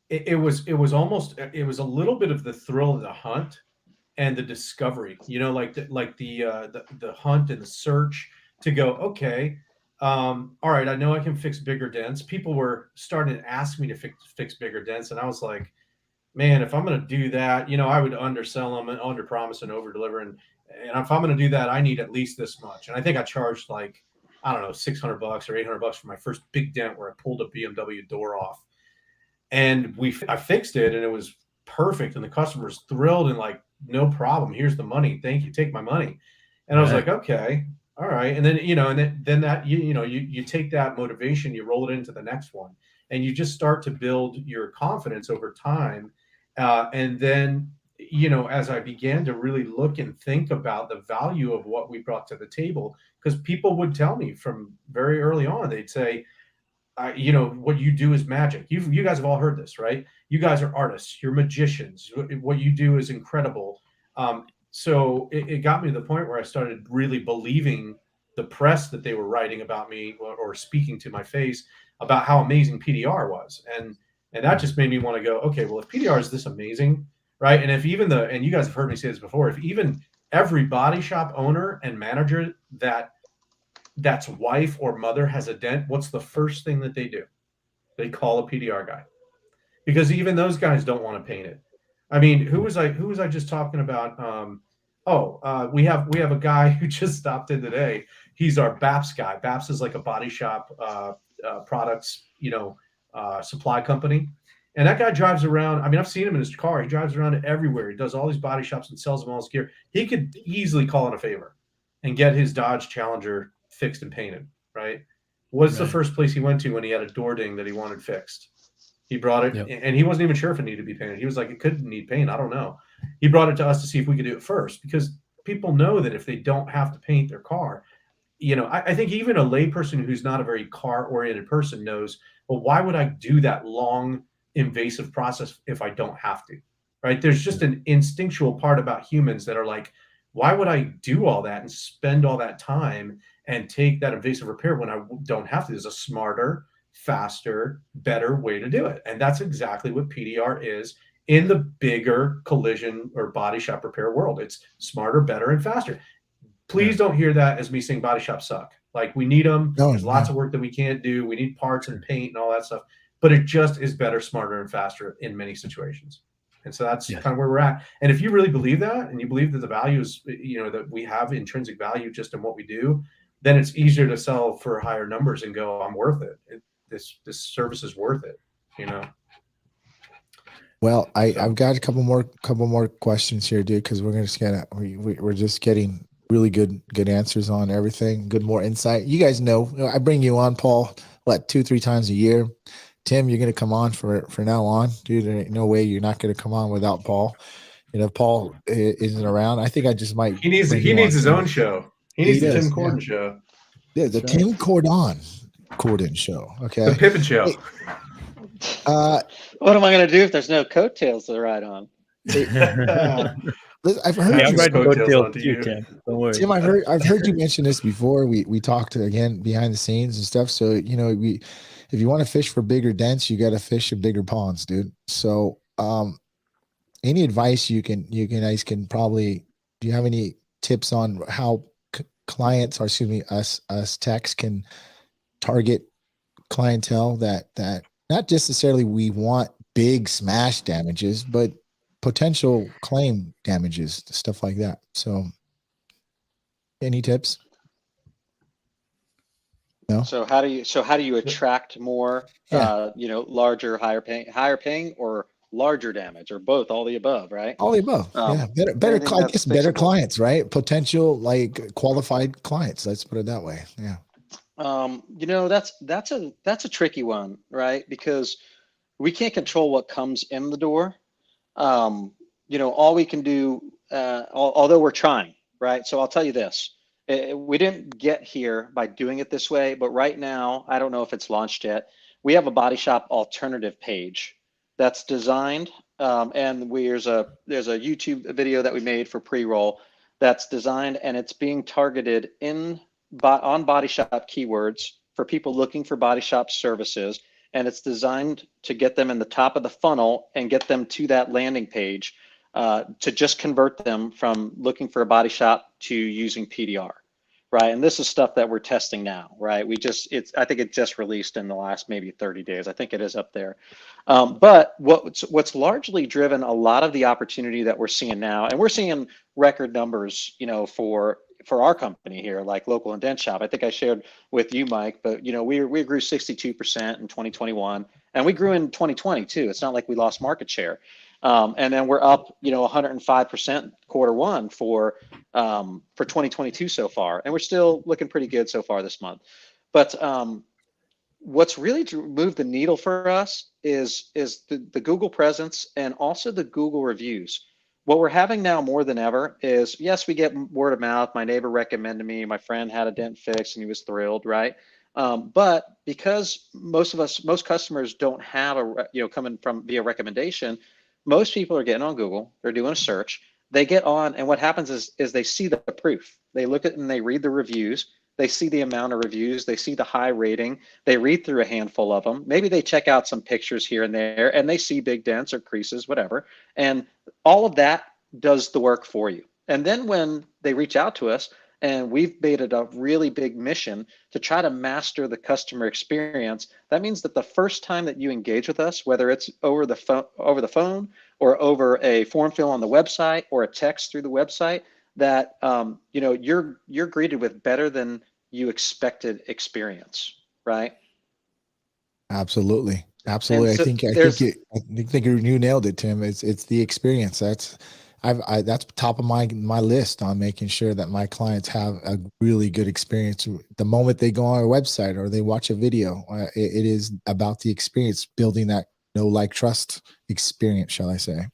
Speaker 4: it was a little bit of the thrill of the hunt and the discovery, like the hunt and the search to go, okay, all right, I know I can fix bigger dents. People were starting to ask me to fix bigger dents, and I was like, man, if I'm going to do that, I would undersell them and under promise and over deliver, and if I'm going to do that, I need at least this much. And I think I charged like, I don't know, $600 or $800 for my first big dent where I pulled a BMW door off, and I fixed it, and it was perfect, and the customer's thrilled and like, no problem. Here's the money. Thank you. Take my money. And I was like, okay, all right. And then, then that, you take that motivation, you roll it into the next one, and you just start to build your confidence over time. And then, you know, as I began to really look and think about the value of what we brought to the table, because people would tell me from very early on, they'd say, you know, what you do is magic. You guys have all heard this, right? You guys are artists, you're magicians. What you do is incredible. So it got me to the point where I started really believing the press that they were writing about me or speaking to my face about how amazing PDR was. And that just made me want to go, okay, well, if PDR is this amazing, right? And if even and you guys have heard me say this before, if even every body shop owner and manager that's wife or mother has a dent, what's the first thing that they do? They call a PDR guy, because even those guys don't want to paint it. I mean, who was I just talking about? We have a guy who just stopped in today. He's our BAPS guy. BAPS is like a body shop products, supply company. And that guy drives around. I mean, I've seen him in his car. He drives around everywhere. He does all these body shops and sells them all his gear. He could easily call in a favor and get his Dodge Challenger fixed and painted, right? What's the first place he went to when he had a door ding that he wanted fixed? He brought it, and he wasn't even sure if it needed to be painted. He was like, it could need paint. I don't know. He brought it to us to see if we could do it first, because people know that if they don't have to paint their car, I think even a layperson who's not a very car-oriented person knows, well, why would I do that long, invasive process if I don't have to, right? There's just an instinctual part about humans that are like, why would I do all that and spend all that time and take that invasive repair when I don't have to? There's a smarter, faster, better way to do it. And that's exactly what PDR is in the bigger collision or body shop repair world. It's smarter, better, and faster. Please don't hear that as me saying body shops suck. Like, we need them. There's lots of work that we can't do. We need parts and paint and all that stuff. But it just is better, smarter, and faster in many situations. And so that's kind of where we're at. And if you really believe that, and you believe that the value is, that we have intrinsic value just in what we do, then it's easier to sell for higher numbers and go, I'm worth it. This service is worth it,
Speaker 2: Well, I've got a couple more questions here, dude, because we're just getting really good answers on everything. More insight. You guys know I bring you on, Paul, 2-3 times a year. Tim, you're gonna come on for now on, dude. There ain't no way you're not gonna come on without Paul. If Paul isn't around, I think I just might.
Speaker 4: He needs his own show. He needs the Tim Kordon show.
Speaker 2: Yeah, the Tim Kordon show. Okay,
Speaker 4: the Pippin show.
Speaker 2: Hey,
Speaker 1: what am I gonna do if there's no coattails to ride on?
Speaker 2: I've heard
Speaker 3: you coattails too, Tim. Don't worry.
Speaker 2: Tim, I've heard you mention this before. We talked again behind the scenes and stuff. So if you want to fish for bigger dents, you got to fish in bigger ponds, dude. So, any advice you guys can probably, do you have any tips on how clients, or excuse me, us techs can target clientele that not necessarily we want big smash damages, but potential claim damages, stuff like that. So, any tips? No.
Speaker 1: So how do you attract more, larger, higher paying, or larger damage, or both, all the above, right?
Speaker 2: All the above. Better clients, right? Potential, like, qualified clients. Let's put it that way. Yeah.
Speaker 1: That's a tricky one, right? Because we can't control what comes in the door. All we can do, although we're trying, right? So I'll tell you this. We didn't get here by doing it this way, but right now, I don't know if it's launched yet. We have a body shop alternative page that's designed, and there's a YouTube video that we made for pre-roll that's designed, and it's being targeted on body shop keywords for people looking for body shop services, and it's designed to get them in the top of the funnel and get them to that landing page. To just convert them from looking for a body shop to using PDR, right? And this is stuff that we're testing now, right? I think it just released in the last maybe 30 days. I think it is up there. But what's largely driven a lot of the opportunity that we're seeing now, and we're seeing record numbers, for our company here, like Local and Dent Shop. I think I shared with you, Mike, but we grew 62% in 2021, and we grew in 2020 too. It's not like we lost market share. And then we're up, 105% Q1 for 2022 so far, and we're still looking pretty good so far this month. But what's really moved the needle for us is the Google presence, and also the Google reviews. what we're having now more than ever is, yes, we get word of mouth. My neighbor recommended me. My friend had a dent fixed and he was thrilled, right? But because most customers don't have coming from via recommendation, most people are getting on Google. They're doing a search. They get on, and what happens is they see the proof. They look at and they read the reviews. They see the amount of reviews. They see the high rating. They read through a handful of them. Maybe they check out some pictures here and there, and they see big dents or creases, whatever. And all of that does the work for you. And then when they reach out to us, and we've made it a really big mission to try to master the customer experience, that means that the first time that you engage with us, whether it's over the phone or over a form fill on the website or a text through the website, that you're greeted with better than you expected experience, right?
Speaker 2: Absolutely.
Speaker 1: And so
Speaker 2: I think you nailed it, Tim. It's the experience. That's top of my list on making sure that my clients have a really good experience the moment they go on our website or they watch a video. It is about the experience, building that trust experience, shall I say.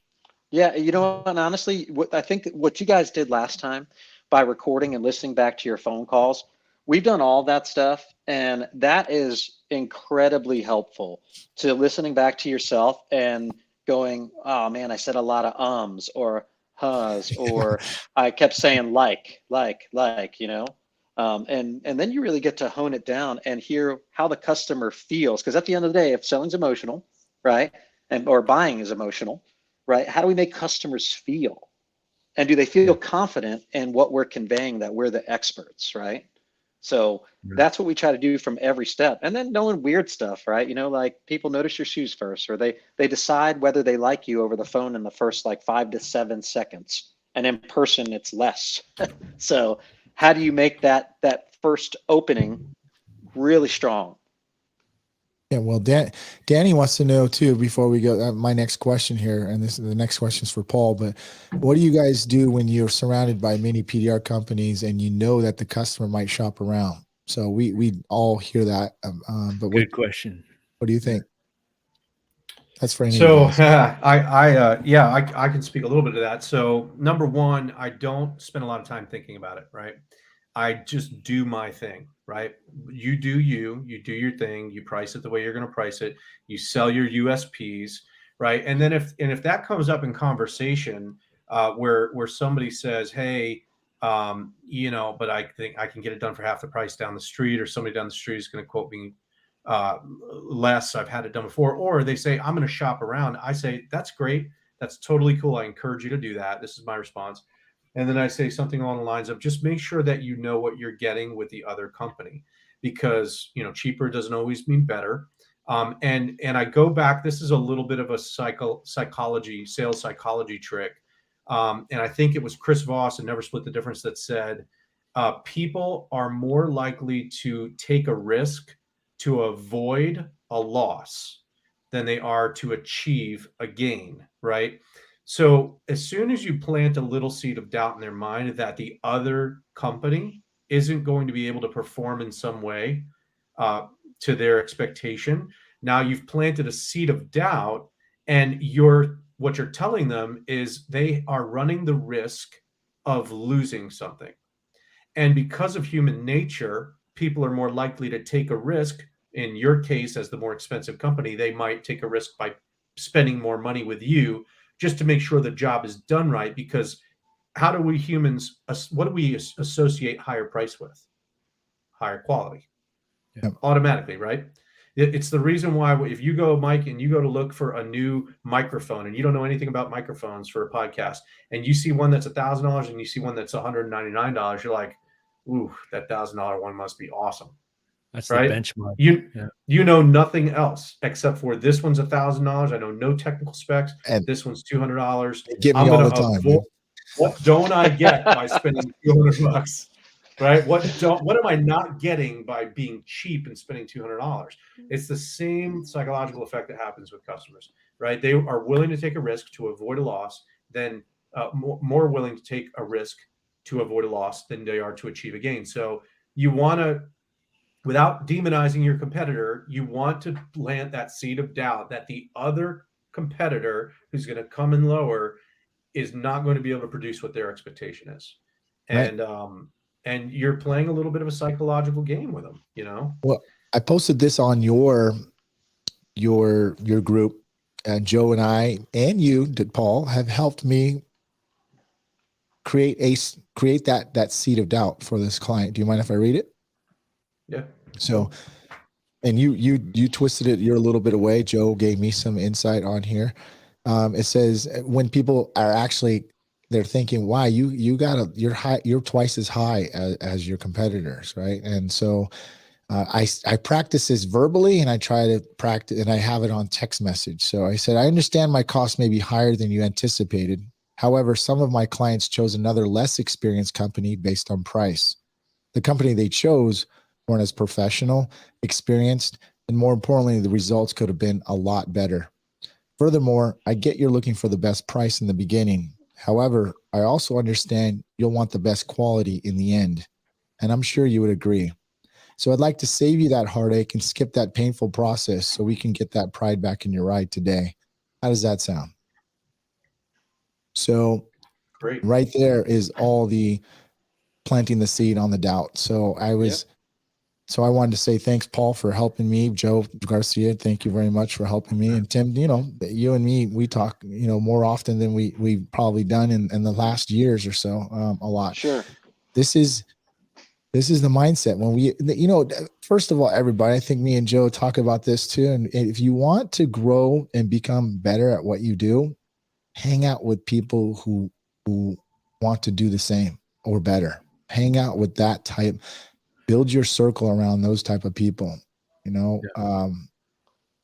Speaker 1: Yeah, and honestly, I think what you guys did last time by recording and listening back to your phone calls, we've done all that stuff, and that is incredibly helpful to listening back to yourself and going, oh man, I said a lot of ums or hus, or I kept saying like, and then you really get to hone it down and hear how the customer feels. Because at the end of the day, if selling's emotional, right, or buying is emotional, right? How do we make customers feel? And do they feel confident in what we're conveying, that we're the experts, right? So that's what we try to do from every step. And then knowing weird stuff, right? Like people notice your shoes first, or they decide whether they like you over the phone in the first like 5 to 7 seconds. And in person, it's less. So how do you make that first opening really strong?
Speaker 2: Yeah, well, Danny wants to know too, before we go, my next question here, and the next question is for Paul, but what do you guys do when you're surrounded by many PDR companies and you know that the customer might shop around? So we all hear that. But
Speaker 3: good question.
Speaker 2: What do you think? That's for any
Speaker 4: So
Speaker 2: of you guys.
Speaker 4: I can speak a little bit to that. So number one, I don't spend a lot of time thinking about it, right? I just do my thing, right? You do your thing, you price it the way you're going to price it, you sell your USPs, right? And then if that comes up in conversation, where somebody says, hey, but I think I can get it done for half the price down the street, or somebody down the street is going to quote me less, I've had it done before, or they say, I'm going to shop around. I say, that's great. That's totally cool. I encourage you to do that. This is my response. And then I say something along the lines of, just make sure that you know what you're getting with the other company, because cheaper doesn't always mean better. And I go back. This is a little bit of a sales psychology trick. And I think it was Chris Voss and Never Split the Difference that said, people are more likely to take a risk to avoid a loss than they are to achieve a gain, right? So as soon as you plant a little seed of doubt in their mind that the other company isn't going to be able to perform in some way to their expectation, now you've planted a seed of doubt, and what you're telling them is they are running the risk of losing something. And because of human nature, people are more likely to take a risk. In your case, as the more expensive company, they might take a risk by spending more money with you just to make sure the job is done right. Because how do we humans, what do we associate higher price with? Higher quality. Automatically, right? It's the reason why if you go, Mike, and you go to look for a new microphone and you don't know anything about microphones for a podcast, and you see one that's $1,000 and you see one that's $199, you're like, ooh, that $1,000 one must be awesome.
Speaker 3: That's
Speaker 4: right?
Speaker 3: The benchmark.
Speaker 4: You know nothing else except for this one's $1,000. I know no technical specs. And this one's $200.
Speaker 2: Get me all the time.
Speaker 4: What don't I get by spending $200? Right? What am I not getting by being cheap and spending $200? It's the same psychological effect that happens with customers, right? They are willing to take a risk to avoid a loss, than more willing to take a risk to avoid a loss than they are to achieve a gain. So you want to, without demonizing your competitor, you want to plant that seed of doubt that the other competitor who's going to come in lower is not going to be able to produce what their expectation is.
Speaker 2: Right.
Speaker 4: And you're playing a little bit of a psychological game with them, you know?
Speaker 2: Well, I posted this on your group, and Joe and I and you, Paul, have helped me create that seed of doubt for this client. Do you mind if I read it?
Speaker 4: Yeah.
Speaker 2: So, and you twisted it. You're a little bit away. Joe gave me some insight on here. It says when people are actually, they're thinking, "Why you're high, you're twice as high as your competitors, right?" And so, I practice this verbally, and I try to practice, and I have it on text message. So I said, "I understand my cost may be higher than you anticipated. However, some of my clients chose another less experienced company based on price. The company they chose weren't as professional, experienced, and more importantly, the results could have been a lot better. Furthermore, I get you're looking for the best price in the beginning. However, I also understand you'll want the best quality in the end. And I'm sure you would agree. So I'd like to save you that heartache and skip that painful process so we can get that pride back in your ride today. How does that sound?" So
Speaker 4: Great.
Speaker 2: right there is all the planting the seed on the doubt. So I wanted to say thanks, Paul, for helping me. Joe Garcia, thank you very much for helping me. And Tim, you and me, we talk, more often than we've probably done in the last years or so, a lot.
Speaker 1: Sure.
Speaker 2: This is the mindset when we, first of all, everybody, I think me and Joe talk about this too. And if you want to grow and become better at what you do, hang out with people who want to do the same or better. Hang out with that type. Build your circle around those type of people.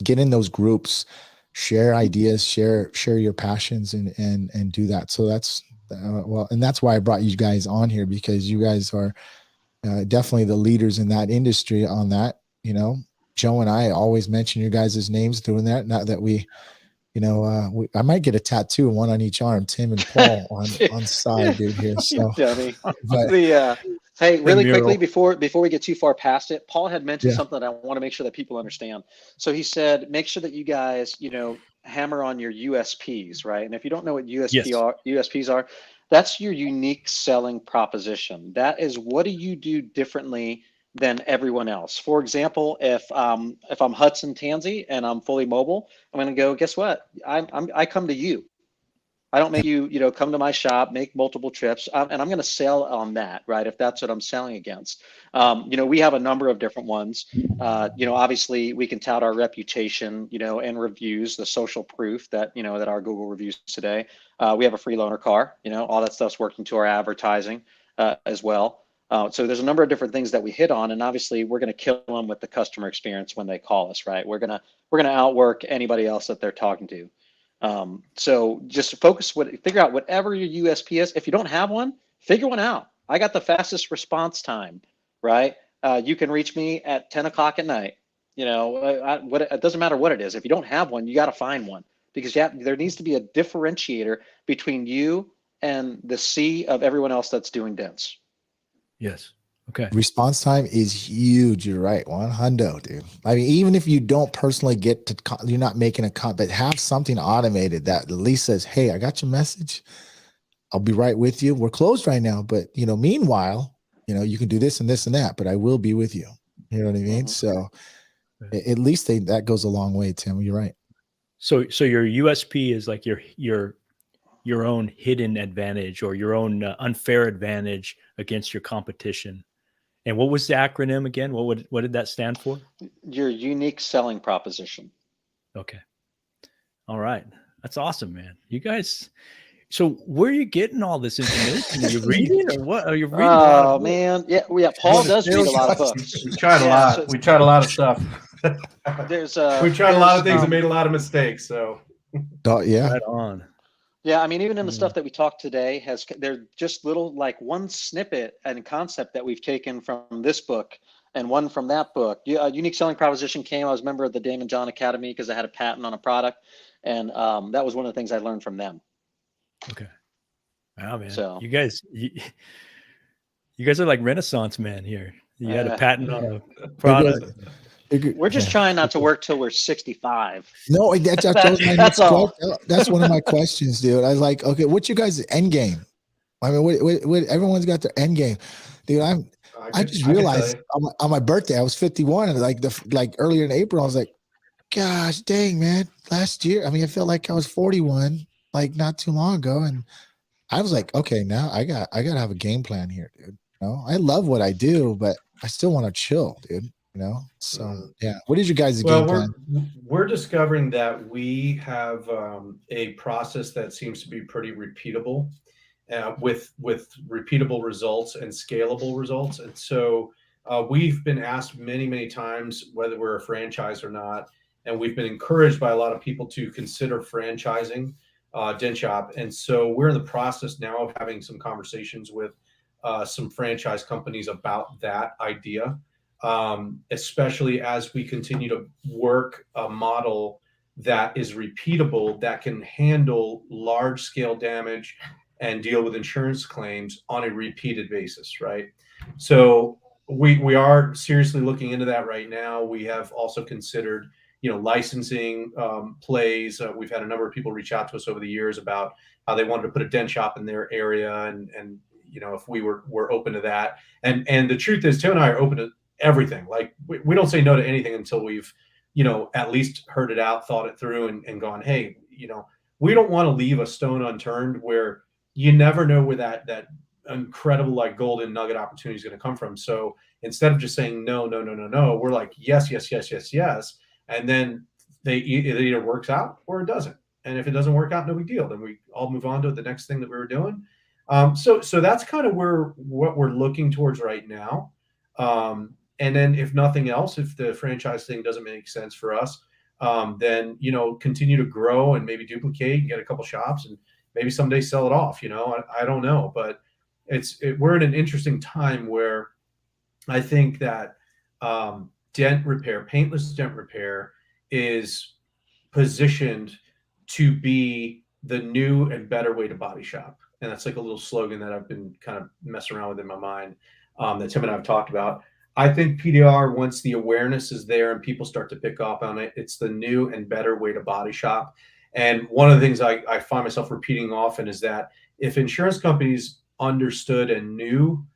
Speaker 2: Get in those groups, share ideas, share your passions, and do that. So that's and that's why I brought you guys on here, because you guys are definitely the leaders in that industry on that. Joe and I always mention your guys' names doing that. Not that we. I might get a tattoo, one on each arm, Tim and Paul on side, dude. Here, so.
Speaker 1: Dummy.
Speaker 2: But
Speaker 1: hey, really
Speaker 3: mural.
Speaker 1: quickly before we get too far past it, Paul had mentioned
Speaker 2: Yeah.
Speaker 1: something that I want to make sure that people understand. So he said, make sure that you guys, hammer on your USPs, right? And if you don't know what USPs are, that's your unique selling proposition. That is, what do you do differently than everyone else? For example, if I'm Hudson Tansey and I'm fully mobile, I'm going to go, guess what? I come to you. I don't make you, come to my shop, make multiple trips, and I'm going to sell on that, right? If that's what I'm selling against. We have a number of different ones. Obviously we can tout our reputation, and reviews, the social proof that, that our Google reviews today. We have a free loaner car, all that stuff's working to our advertising as well. So there's a number of different things that we hit on, and obviously we're going to kill them with the customer experience when they call us, right? We're going to outwork anybody else that they're talking to. So just figure out whatever your USP is. If you don't have one, figure one out. I got the fastest response time, right? You can reach me at 10 o'clock at night. It doesn't matter what it is. If you don't have one, you got to find one, because there needs to be a differentiator between you and the sea of everyone else that's doing dents.
Speaker 3: Yes. Okay.
Speaker 2: Response time is huge. You're right. 100, dude. I mean, even if you don't personally get to, you're not making a comment, but have something automated that at least says, "Hey, I got your message. I'll be right with you. We're closed right now, but meanwhile, you can do this and this and that, but I will be with you." You know what I mean? So at least that goes a long way, Tim. You're right.
Speaker 3: So your USP is like your own hidden advantage, or your own unfair advantage against your competition. And what was the acronym again? What did that stand for?
Speaker 1: Your unique selling proposition.
Speaker 3: Okay. All right. That's awesome, man. You guys. So where are you getting all this information? Are you reading, or what? Are you reading?
Speaker 1: Oh man, yeah. Paul does read a lot of books.
Speaker 4: We tried a lot.
Speaker 1: So
Speaker 4: we tried a lot of stuff.
Speaker 1: We
Speaker 4: tried a lot of things and made a lot of mistakes. So.
Speaker 2: Yeah.
Speaker 3: Right on.
Speaker 1: Yeah, I mean, even in the stuff that we talked today, they're just little, like, one snippet and concept that we've taken from this book and one from that book. Unique selling proposition came. I was a member of the Damon John Academy because I had a patent on a product, and that was one of the things I learned from them.
Speaker 3: Okay. Wow, man.
Speaker 1: So
Speaker 3: you guys are like Renaissance men here. You had a patent on a product.
Speaker 1: We're just trying not to work till we're 65.
Speaker 2: No, that was my
Speaker 1: That's
Speaker 2: next
Speaker 1: all.
Speaker 2: question. That's one of my questions, dude. I was like, okay, what's your guys' end game? I mean, what everyone's got their end game, dude. I just realized on my birthday I was 51, and like earlier in April I was like, gosh dang, man, last year. I mean, I felt like I was 41 like not too long ago, and I was like, okay, now I gotta have a game plan here, dude. You know, I love what I do, but I still want to chill, dude. You know, so yeah. What is your guys' game plan?
Speaker 4: We're discovering that we have a process that seems to be pretty repeatable, with repeatable results and scalable results. And so we've been asked many times whether we're a franchise or not, and we've been encouraged by a lot of people to consider franchising Dent Shop. And so we're in the process now of having some conversations with some franchise companies about that idea. Especially as we continue to work a model that is repeatable, that can handle large scale damage and deal with insurance claims on a repeated basis, right? So we are seriously looking into that right now. We have also considered, licensing plays. We've had a number of people reach out to us over the years about how they wanted to put a dent shop in their area, and if we're open to that. And the truth is, Tim and I are open to everything. Like we don't say no to anything until we've, at least heard it out, thought it through, and gone, hey, we don't want to leave a stone unturned where you never know where that incredible like golden nugget opportunity is going to come from. So instead of just saying no, we're like yes. And then it either works out or it doesn't. And if it doesn't work out, no big deal. Then we all move on to the next thing that we were doing. So that's kind of what we're looking towards right now. And then if nothing else, if the franchise thing doesn't make sense for us, then, continue to grow and maybe duplicate and get a couple shops and maybe someday sell it off. I don't know, but we're in an interesting time where I think that paintless dent repair is positioned to be the new and better way to body shop. And that's like a little slogan that I've been kind of messing around with in my mind, that Tim and I have talked about. I think PDR, once the awareness is there and people start to pick up on it, it's the new and better way to body shop. And one of the things I find myself repeating often is that if insurance companies understood and knew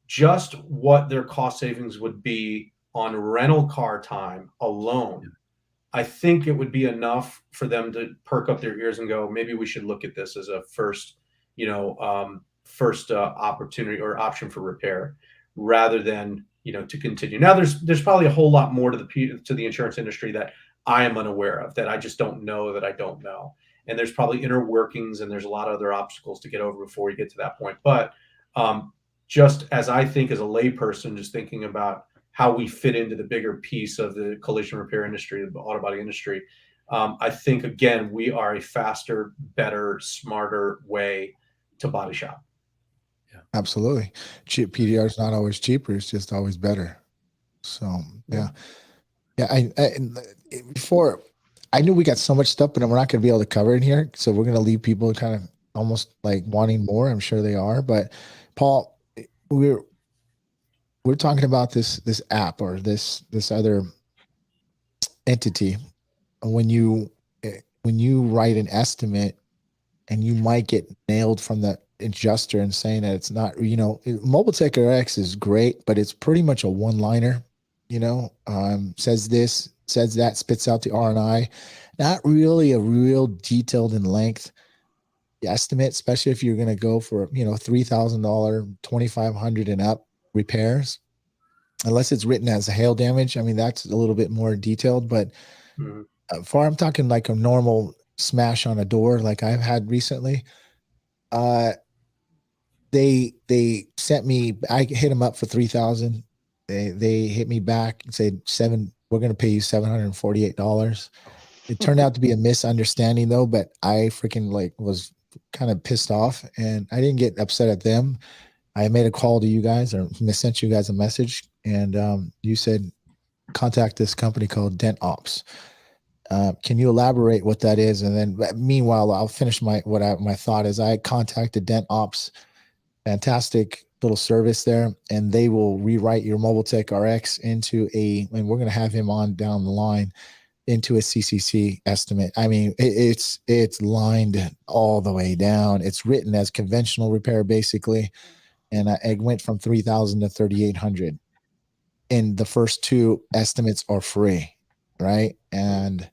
Speaker 4: just what their cost savings would be on rental car time alone, I think it would be enough for them to perk up their ears and go, maybe we should look at this as a first opportunity or option for repair, rather than to continue. Now there's probably a whole lot more to the insurance industry that I am unaware of, that I just don't know that I don't know. And there's probably inner workings and there's a lot of other obstacles to get over before you get to that point. But just as I think as a layperson, just thinking about how we fit into the bigger piece of the collision repair industry, the auto body industry, I think, again, we are a faster, better, smarter way to body shop.
Speaker 2: Yeah, absolutely. PDR is not always cheaper; it's just always better. So yeah. Before, I knew we got so much stuff, but we're not going to be able to cover it here. So we're going to leave people kind of almost like wanting more. I'm sure they are. But Paul, we're talking about this app or this other entity. When you write an estimate, and you might get nailed from the adjuster and saying that it's not, Mobile Tech RX is great, but it's pretty much a one-liner, says this, says that, spits out the R&I, not really a real detailed in length estimate, especially if you're going to go for, $3,000, $2,500 and up repairs, unless it's written as hail damage. I mean, that's a little bit more detailed, but I'm talking like a normal smash on a door like I've had recently. They sent me, I hit them up for $3,000. They hit me back and said, we're going to pay you $748. It turned out to be a misunderstanding though, but I freaking was kind of pissed off, and I didn't get upset at them. I made a call to you guys, or sent you guys a message, and you said, contact this company called DentOps. Can you elaborate what that is? And then meanwhile, I'll finish my thought is I contacted DentOps. Fantastic little service there, and they will rewrite your Mobile Tech RX into and we're going to have him on down the line, into a CCC estimate. I mean, it's lined all the way down. It's written as conventional repair basically, and it went from 3,000 to 3,800. And the first two estimates are free, right? And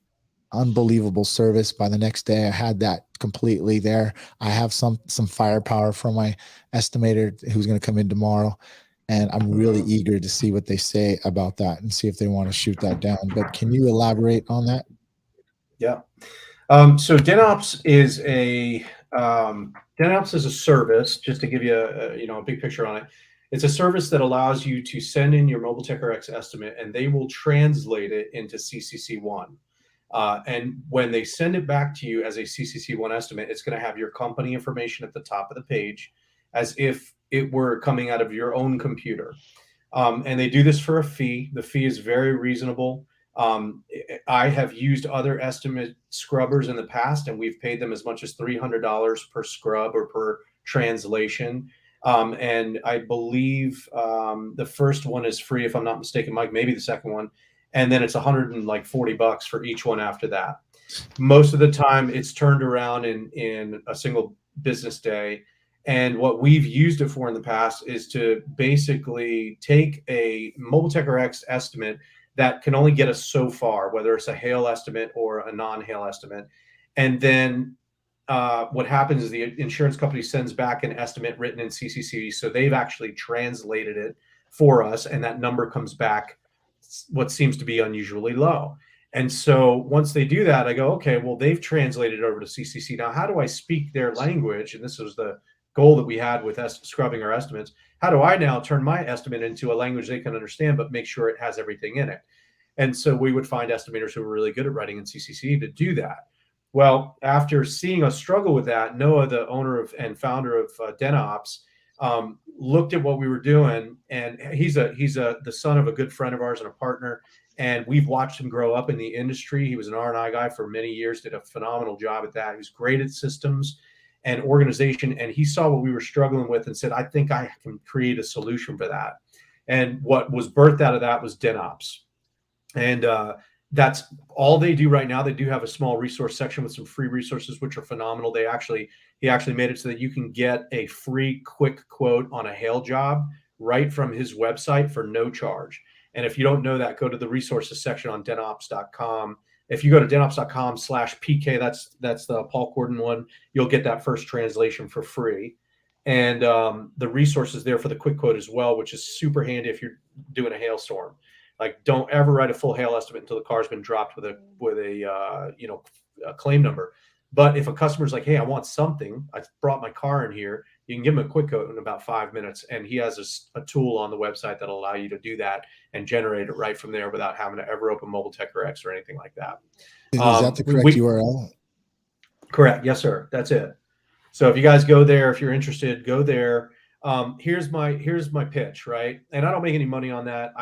Speaker 2: unbelievable service. By the next day, I had that completely there. I have some firepower from my estimator who's going to come in tomorrow, and I'm really eager to see what they say about that and see if they want to shoot that down. But can you elaborate on that?
Speaker 4: Yeah. So DentOps is a service, just to give you a big picture on it. It's a service that allows you to send in your Mobile Tech RX estimate, and they will translate it into CCC1. And when they send it back to you as a CCC1 estimate, it's going to have your company information at the top of the page, as if it were coming out of your own computer. And they do this for a fee. The fee is very reasonable. I have used other estimate scrubbers in the past, and we've paid them as much as $300 per scrub or per translation. And I believe the first one is free, if I'm not mistaken, Mike, maybe the second one. And then it's $140 for each one after that. Most of the time it's turned around in a single business day. And what we've used it for in the past is to basically take a Mobile Tech RX estimate that can only get us so far, whether it's a hail estimate or a non-hail estimate. And then what happens is the insurance company sends back an estimate written in CCC. So they've actually translated it for us, and that number comes back what seems to be unusually low. And so once they do that, I go, okay, well, they've translated it over to CCC. Now, how do I speak their language? And this was the goal that we had with scrubbing our estimates. How do I now turn my estimate into a language they can understand, but make sure it has everything in it? And so we would find estimators who were really good at writing in CCC to do that. Well, after seeing us struggle with that, Noah, the owner and founder of DentOps, looked at what we were doing, and he's the son of a good friend of ours and a partner, and we've watched him grow up in the industry. He was an R&I guy for many years, did a phenomenal job at that. He was great at systems and organization, and he saw what we were struggling with and said, I think I can create a solution for that. And what was birthed out of that was DentOps. And that's all they do right now. They do have a small resource section with some free resources, which are phenomenal. He actually made it so that you can get a free quick quote on a hail job right from his website for no charge. And if you don't know that, go to the resources section on dentops.com. If you go to dentops.com/PK, that's the Paul Kordon one, you'll get that first translation for free. And the resources there for the quick quote as well, which is super handy if you're doing a hailstorm. Like, don't ever write a full hail estimate until the car's been dropped with a claim number. But if a customer's like, hey, I want something, I brought my car in here, you can give him a quick quote in about 5 minutes. And he has a tool on the website that'll allow you to do that and generate it right from there without having to ever open Mobile Tech RX or anything like that.
Speaker 2: Is that the correct URL?
Speaker 4: Correct. Yes, sir. That's it. So if you guys go there, if you're interested, go there. Here's my pitch, right? And I don't make any money on that.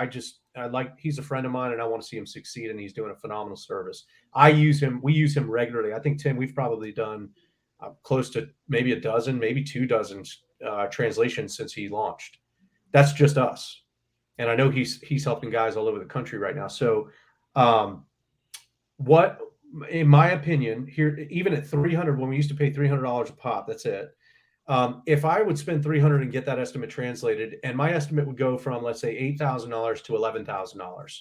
Speaker 4: He's a friend of mine and I want to see him succeed, and he's doing a phenomenal service. We use him regularly. I think, Tim, we've probably done close to maybe a dozen, maybe 2 dozen translations since he launched. That's just us. And I know he's helping guys all over the country right now. So what, in my opinion, here, even at $300, when we used to pay $300 a pop, that's it. If I would spend $300 and get that estimate translated, and my estimate would go from, let's say, $8,000 to $11,000,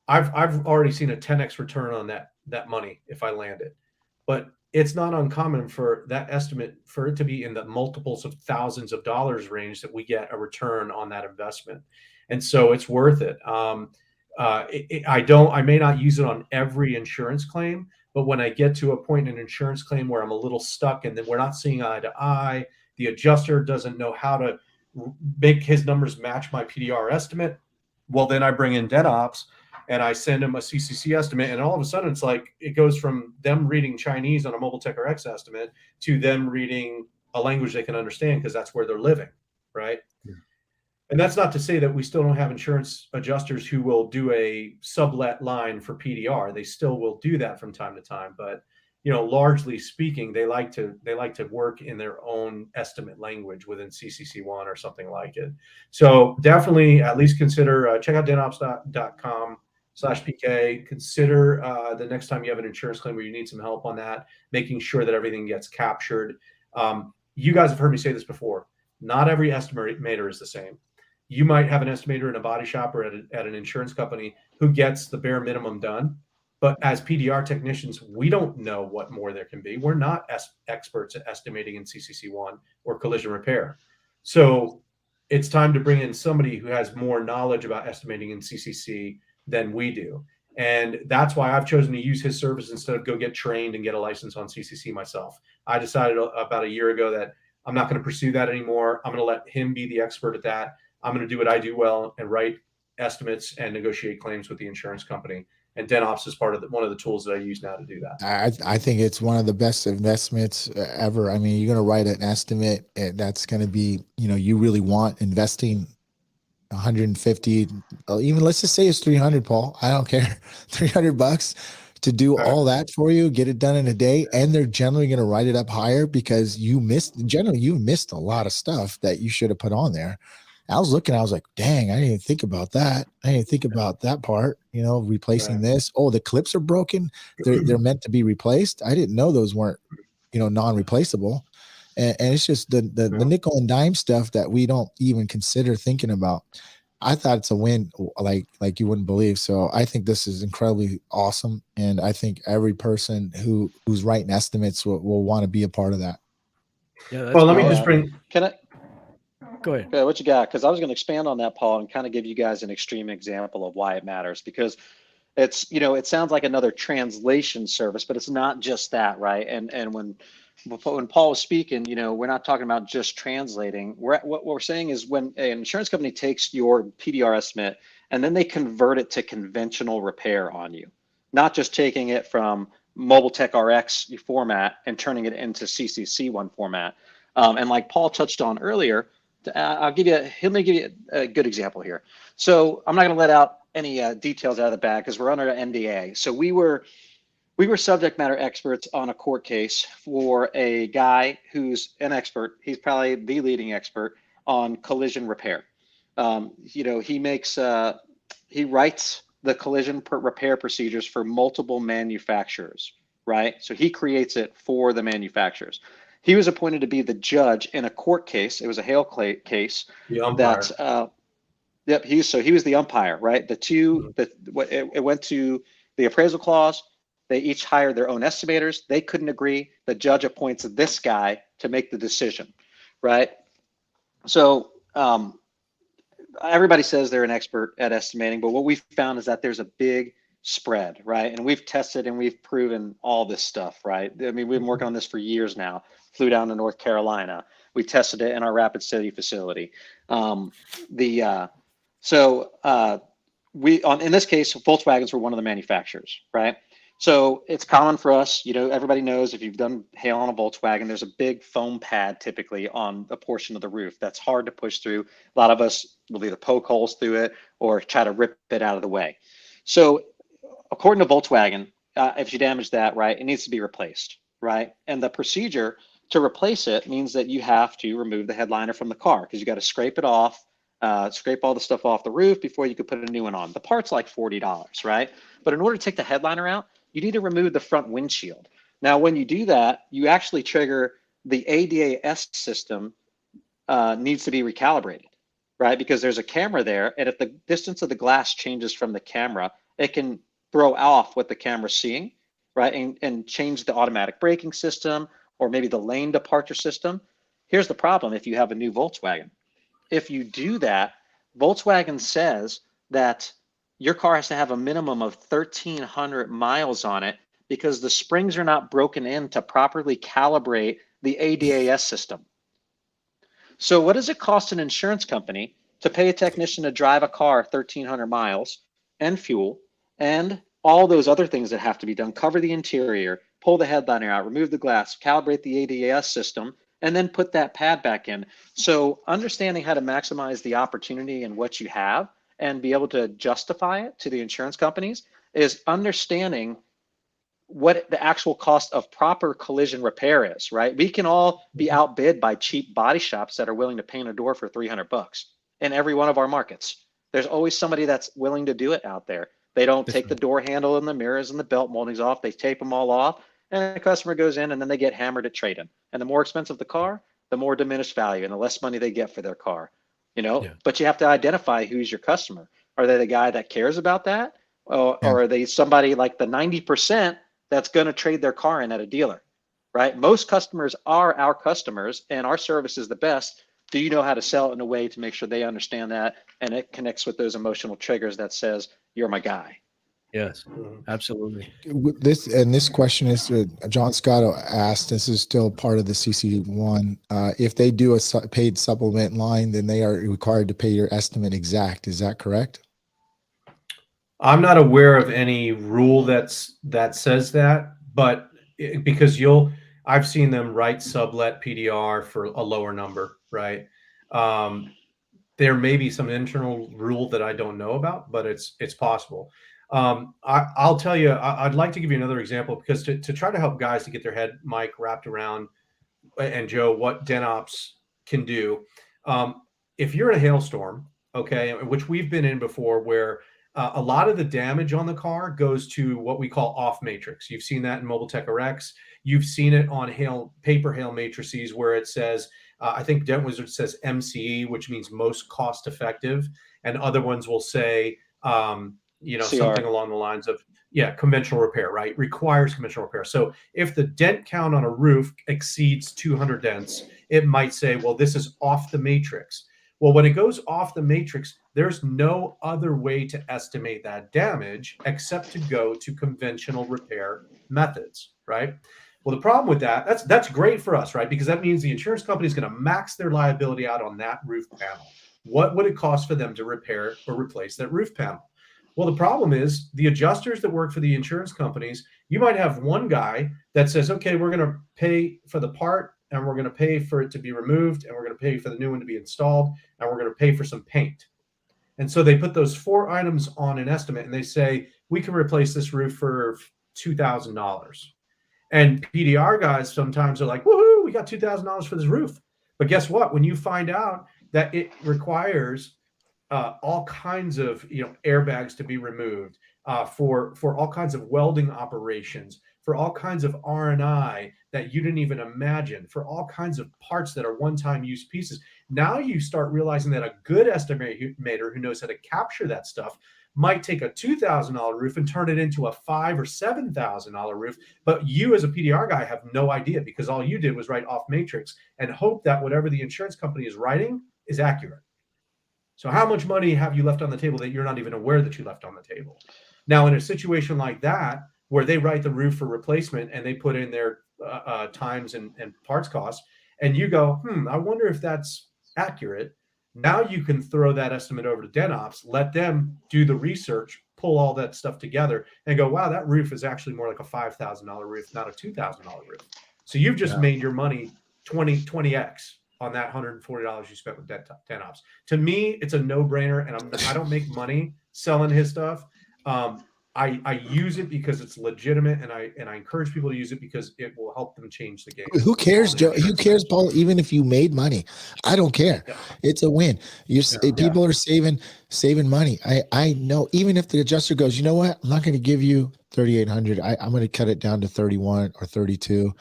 Speaker 4: I've already seen a 10x return on that money if I land it. But it's not uncommon for that estimate for it to be in the multiples of thousands of dollars range that we get a return on that investment, and so it's worth it. I may not use it on every insurance claim, but when I get to a point in an insurance claim where I'm a little stuck and then we're not seeing eye to eye, the adjuster doesn't know how to make his numbers match my PDR estimate, well, then I bring in DentOps and I send them a CCC estimate. And all of a sudden it's like, it goes from them reading Chinese on a Mobile Tech RX estimate to them reading a language they can understand, because that's where they're living, right? Yeah. And that's not to say that we still don't have insurance adjusters who will do a sublet line for PDR. They still will do that from time to time. But largely speaking, they like to work in their own estimate language within CCC1 or something like it. So definitely at least consider, check out dentops.com/PK. Consider the next time you have an insurance claim where you need some help on that, making sure that everything gets captured. You guys have heard me say this before. Not every estimator is the same. You might have an estimator in a body shop or at an insurance company who gets the bare minimum done. But as PDR technicians, we don't know what more there can be. We're not experts at estimating in CCC1 or collision repair. So it's time to bring in somebody who has more knowledge about estimating in CCC than we do. And that's why I've chosen to use his service instead of go get trained and get a license on CCC myself. I decided about a year ago that I'm not going to pursue that anymore. I'm going to let him be the expert at that. I'm going to do what I do well and write estimates and negotiate claims with the insurance company. And DentOps is one of the tools that I use now to do that.
Speaker 2: I think it's one of the best investments ever. I mean, you're going to write an estimate that's going to be, you really want investing 150, even let's just say it's 300, Paul. I don't care. $300 to do all that for you, get it done in a day. And they're generally going to write it up higher because you missed a lot of stuff that you should have put on there. I was looking, I was like, dang, I didn't even think about that. I didn't think about that part, replacing this. Oh, the clips are broken. They're meant to be replaced. I didn't know those weren't, non-replaceable. And it's just the nickel and dime stuff that we don't even consider thinking about. I thought it's a win, like you wouldn't believe. So I think this is incredibly awesome. And I think every person who's writing estimates will want to be a part of that.
Speaker 3: Yeah.
Speaker 4: Well, let me just bring.
Speaker 3: Go ahead.
Speaker 1: Okay, what you got? Because I was going to expand on that, Paul, and kind of give you guys an extreme example of why it matters. Because it's, it sounds like another translation service, but it's not just that, right? And when Paul was speaking, we're not talking about just translating. What we're saying is when an insurance company takes your PDR estimate and then they convert it to conventional repair on you, not just taking it from Mobile Tech RX format and turning it into CCC1 format. And like Paul touched on earlier, let me give you a good example here. So I'm not going to let out any details out of the bag because we're under an NDA. So we were subject matter experts on a court case for a guy who's an expert. He's probably the leading expert on collision repair. He writes the collision repair procedures for multiple manufacturers, right? So he creates it for the manufacturers. He was appointed to be the judge in a court case. It was a hail case.
Speaker 4: The umpire.
Speaker 1: He was the umpire, right? It went to the appraisal clause. They each hired their own estimators. They couldn't agree. The judge appoints this guy to make the decision, right? So everybody says they're an expert at estimating, but what we've found is that there's a big spread, right? And we've tested and we've proven all this stuff, right? I mean, we've been working on this for years now. Flew down to North Carolina. We tested it in our Rapid City facility. In this case, Volkswagens were one of the manufacturers, right? So it's common for us, everybody knows if you've done hail on a Volkswagen, there's a big foam pad typically on a portion of the roof that's hard to push through. A lot of us will either poke holes through it or try to rip it out of the way. So according to Volkswagen, if you damage that, right, it needs to be replaced, right? And the procedure to replace it means that you have to remove the headliner from the car because you got to scrape it off, scrape all the stuff off the roof before you could put a new one on. The part's like $40, right? But in order to take the headliner out, you need to remove the front windshield. Now, when you do that, you actually trigger the ADAS system needs to be recalibrated, right? Because there's a camera there, and if the distance of the glass changes from the camera, it can throw off what the camera's seeing, right? And change the automatic braking system or maybe the lane departure system. Here's the problem if you have a new Volkswagen. If you do that, Volkswagen says that your car has to have a minimum of 1,300 miles on it because the springs are not broken in to properly calibrate the ADAS system. So what does it cost an insurance company to pay a technician to drive a car 1,300 miles and fuel and all those other things that have to be done, cover the interior, pull the headliner out, remove the glass, calibrate the ADAS system, and then put that pad back in? So understanding how to maximize the opportunity in what you have and be able to justify it to the insurance companies is understanding what the actual cost of proper collision repair is, right? We can all be outbid by cheap body shops that are willing to paint a door for $300 in every one of our markets. There's always somebody that's willing to do it out there. They don't take the door handle and the mirrors and the belt moldings off. They tape them all off, and the customer goes in, and then they get hammered at trade-in. And the more expensive the car, the more diminished value and the less money they get for their car, you know.
Speaker 3: Yeah.
Speaker 1: But you have to identify who's your customer. Are they the guy that cares about that, or are they somebody like the 90% that's going to trade their car in at a dealer, right? Most customers are our customers, and our service is the best. Do you know how to sell it in a way to make sure they understand that, and it connects with those emotional triggers that says, you're my guy?
Speaker 3: Yes, absolutely.
Speaker 2: This question is John Scott asked. This is still part of the CC1. If they do a paid supplement line, then they are required to pay your estimate exact. Is that correct?
Speaker 4: I'm not aware of any rule that says that, but because I've seen them write sublet PDR for a lower number, right? There may be some internal rule that I don't know about, but it's possible. I'll tell you, I'd like to give you another example, because to try to help guys to get their head, Mike, wrapped around, and Joe, what DentOps can do. If you're in a hailstorm, okay, which we've been in before, where a lot of the damage on the car goes to what we call off matrix. You've seen that in Mobile Tech RX. You've seen it on paper hail matrices where it says, I think Dent Wizard says MCE, which means most cost effective. And other ones will say, you know,
Speaker 1: CR.
Speaker 4: Something along the lines of, conventional repair, right? Requires conventional repair. So if the dent count on a roof exceeds 200 dents, it might say, well, this is off the matrix. Well, when it goes off the matrix, there's no other way to estimate that damage except to go to conventional repair methods, right? Well, the problem with that's great for us, right? Because that means the insurance company is going to max their liability out on that roof panel. What would it cost for them to repair or replace that roof panel? Well, the problem is the adjusters that work for the insurance companies, you might have one guy that says, okay, we're going to pay for the part, and we're going to pay for it to be removed, and we're going to pay for the new one to be installed, and we're going to pay for some paint. And so they put those 4 items on an estimate, and they say, we can replace this roof for $2,000. And PDR guys sometimes are like, woohoo, we got $2,000 for this roof. But guess what? When you find out that it requires all kinds of airbags to be removed, for all kinds of welding operations, for all kinds of R&I that you didn't even imagine, for all kinds of parts that are one-time use pieces. Now you start realizing that a good estimator who knows how to capture that stuff might take a $2,000 roof and turn it into a $5,000 or $7,000 roof. But you as a PDR guy have no idea, because all you did was write off matrix and hope that whatever the insurance company is writing is accurate. So how much money have you left on the table that you're not even aware that you left on the table? Now, in a situation like that, where they write the roof for replacement and they put in their times and parts costs, and you go, I wonder if that's accurate. Now you can throw that estimate over to DentOps, let them do the research, pull all that stuff together, and go, wow, that roof is actually more like a $5,000 roof, not a $2,000 roof. So you've just made your money 20x on that $140 you spent with DentOps. To me, it's a no-brainer, and I don't make money selling his stuff. I use it because it's legitimate, and I encourage people to use it because it will help them change the game.
Speaker 2: Who cares, Joe? Who cares, Paul? Even if you made money, I don't care. Yeah. It's a win. People are saving money. I know. Even if the adjuster goes, you know what? I'm not going to give you $3,800. I'm going to cut it down to 31 or 32.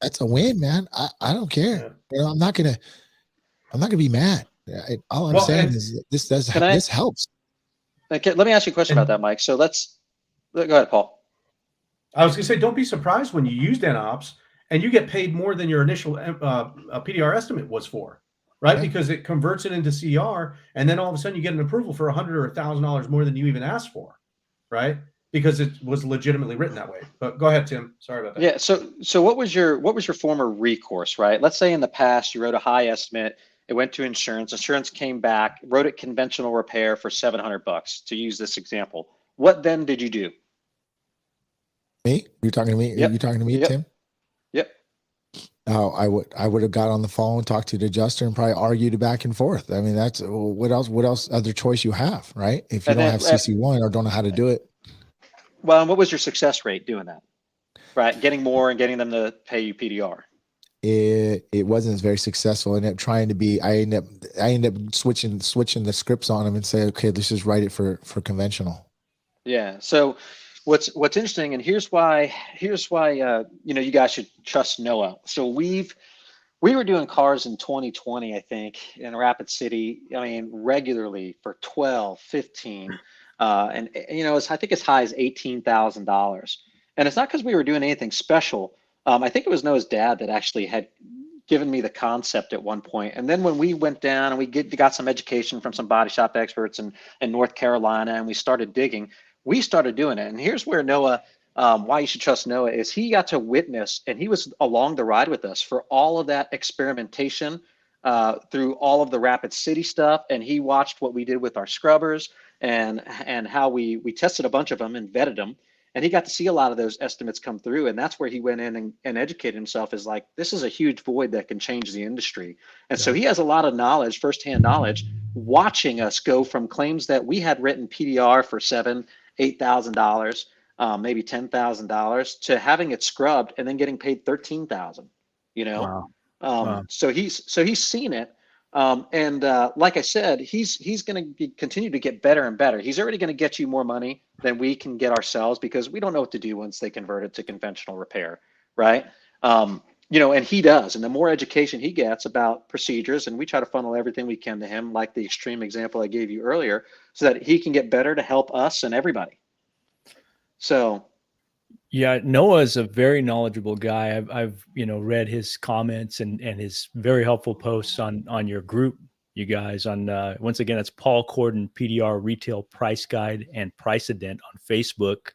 Speaker 2: That's a win, man. I don't care. Yeah. I'm not gonna be mad. All I'm saying is this helps.
Speaker 1: Okay, let me ask you a question about that, Mike. So go ahead, Paul.
Speaker 4: I was gonna say, don't be surprised when you use DentOps and you get paid more than your initial PDR estimate was for, right? Yeah. Because it converts it into CR, and then all of a sudden you get an approval for $100 or $1,000 more than you even asked for, right? Because it was legitimately written that way. But go ahead, Tim. Sorry about that.
Speaker 1: Yeah. So what was your former recourse, right? Let's say in the past you wrote a high estimate, it went to insurance. Insurance came back, wrote it conventional repair for $700, to use this example. What then did you do?
Speaker 2: Me? You're talking to me?
Speaker 1: Yep.
Speaker 2: You talking to me,
Speaker 1: Yep.
Speaker 2: Tim?
Speaker 1: Yep.
Speaker 2: Oh, I would have got on the phone, talked to the adjuster, and probably argued back and forth. I mean, that's what else other choice you have, right? If you don't have CC1 or don't know how to do it.
Speaker 1: Well, and what was your success rate doing that? Right, getting more and getting them to pay you PDR.
Speaker 2: It wasn't very successful. I ended up trying to be. I ended up switching the scripts on them and say, okay, let's just write it for conventional.
Speaker 1: Yeah. So what's interesting, and here's why you guys should trust Noah. So we were doing cars in 2020, I think, in Rapid City. I mean, regularly for 12, 15, and I think as high as $18,000. And it's not because we were doing anything special. I think it was Noah's dad that actually had given me the concept at one point. And then when we went down and we got some education from some body shop experts in North Carolina, and we started digging, we started doing it. And here's where Noah, why you should trust Noah, is he got to witness, and he was along the ride with us for all of that experimentation through all of the Rapid City stuff. And he watched what we did with our scrubbers and how we tested a bunch of them and vetted them. And he got to see a lot of those estimates come through. And that's where he went in and educated himself, is like, this is a huge void that can change the industry. And so he has a lot of knowledge, firsthand knowledge, watching us go from claims that we had written PDR for $7,000, $8,000, maybe $10,000, to having it scrubbed and then getting paid $13,000,
Speaker 3: Wow. Wow.
Speaker 1: So he's seen it. Like I said, he's going to continue to get better and better. He's already going to get you more money than we can get ourselves, because we don't know what to do once they convert it to conventional repair, right? And he does. And the more education he gets about procedures, and we try to funnel everything we can to him, like the extreme example I gave you earlier, so that he can get better to help us and everybody. So.
Speaker 3: Yeah, Noah is a very knowledgeable guy. I've read his comments and his very helpful posts on your group, you guys. On once again, it's Paul Kordon PDR Retail Price Guide and Price Ident on Facebook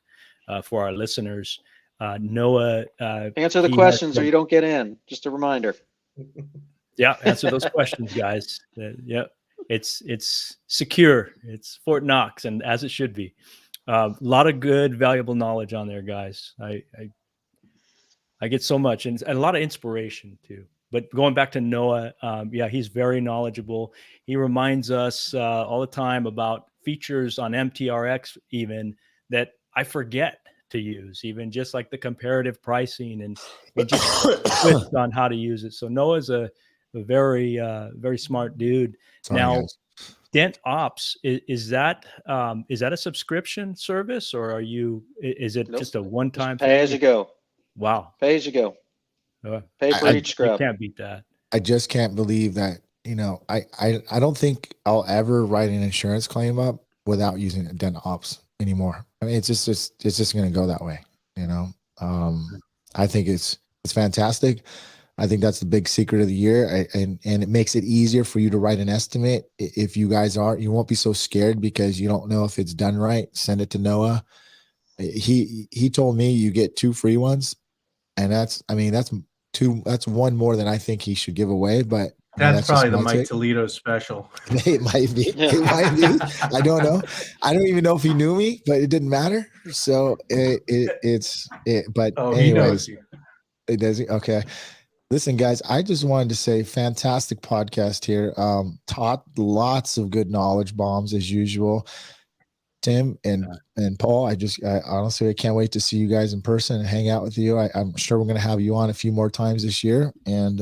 Speaker 3: for our listeners. Noah,
Speaker 1: answer the questions or you don't get in. Just a reminder.
Speaker 3: Yeah, answer those questions, guys. Yeah, it's secure. It's Fort Knox, and as it should be. A lot of good, valuable knowledge on there, guys. I get so much, and a lot of inspiration too. But going back to Noah, he's very knowledgeable. He reminds us all the time about features on MTRX, even that I forget to use, even just like the comparative pricing, and just twist on how to use it. So Noah's a very smart dude.
Speaker 2: Sorry,
Speaker 3: now.
Speaker 2: guys.
Speaker 3: DentOps, is that a subscription service, or is it just a one-time
Speaker 1: pay as you go?
Speaker 3: Wow.
Speaker 1: Pay as you go. Pay for each scrub.
Speaker 3: You can't beat that.
Speaker 2: I just can't believe that, I don't think I'll ever write an insurance claim up without using DentOps anymore. I mean, it's just going to go that way. I think it's fantastic. I think that's the big secret of the year, and it makes it easier for you to write an estimate. If you guys you won't be so scared because you don't know if it's done right. Send it to Noah. He told me you get 2 free ones, and that's one more than I think he should give away. But
Speaker 4: that's probably the Mike Toledo special.
Speaker 2: It might be. It might be. I don't know. I don't even know if he knew me, but it didn't matter. So But anyways,
Speaker 4: he knows you.
Speaker 2: It does. Okay. Listen, guys, I just wanted to say fantastic podcast here. Taught lots of good knowledge bombs as usual. Tim and Paul, I honestly, I can't wait to see you guys in person and hang out with you. I'm sure we're going to have you on a few more times this year. And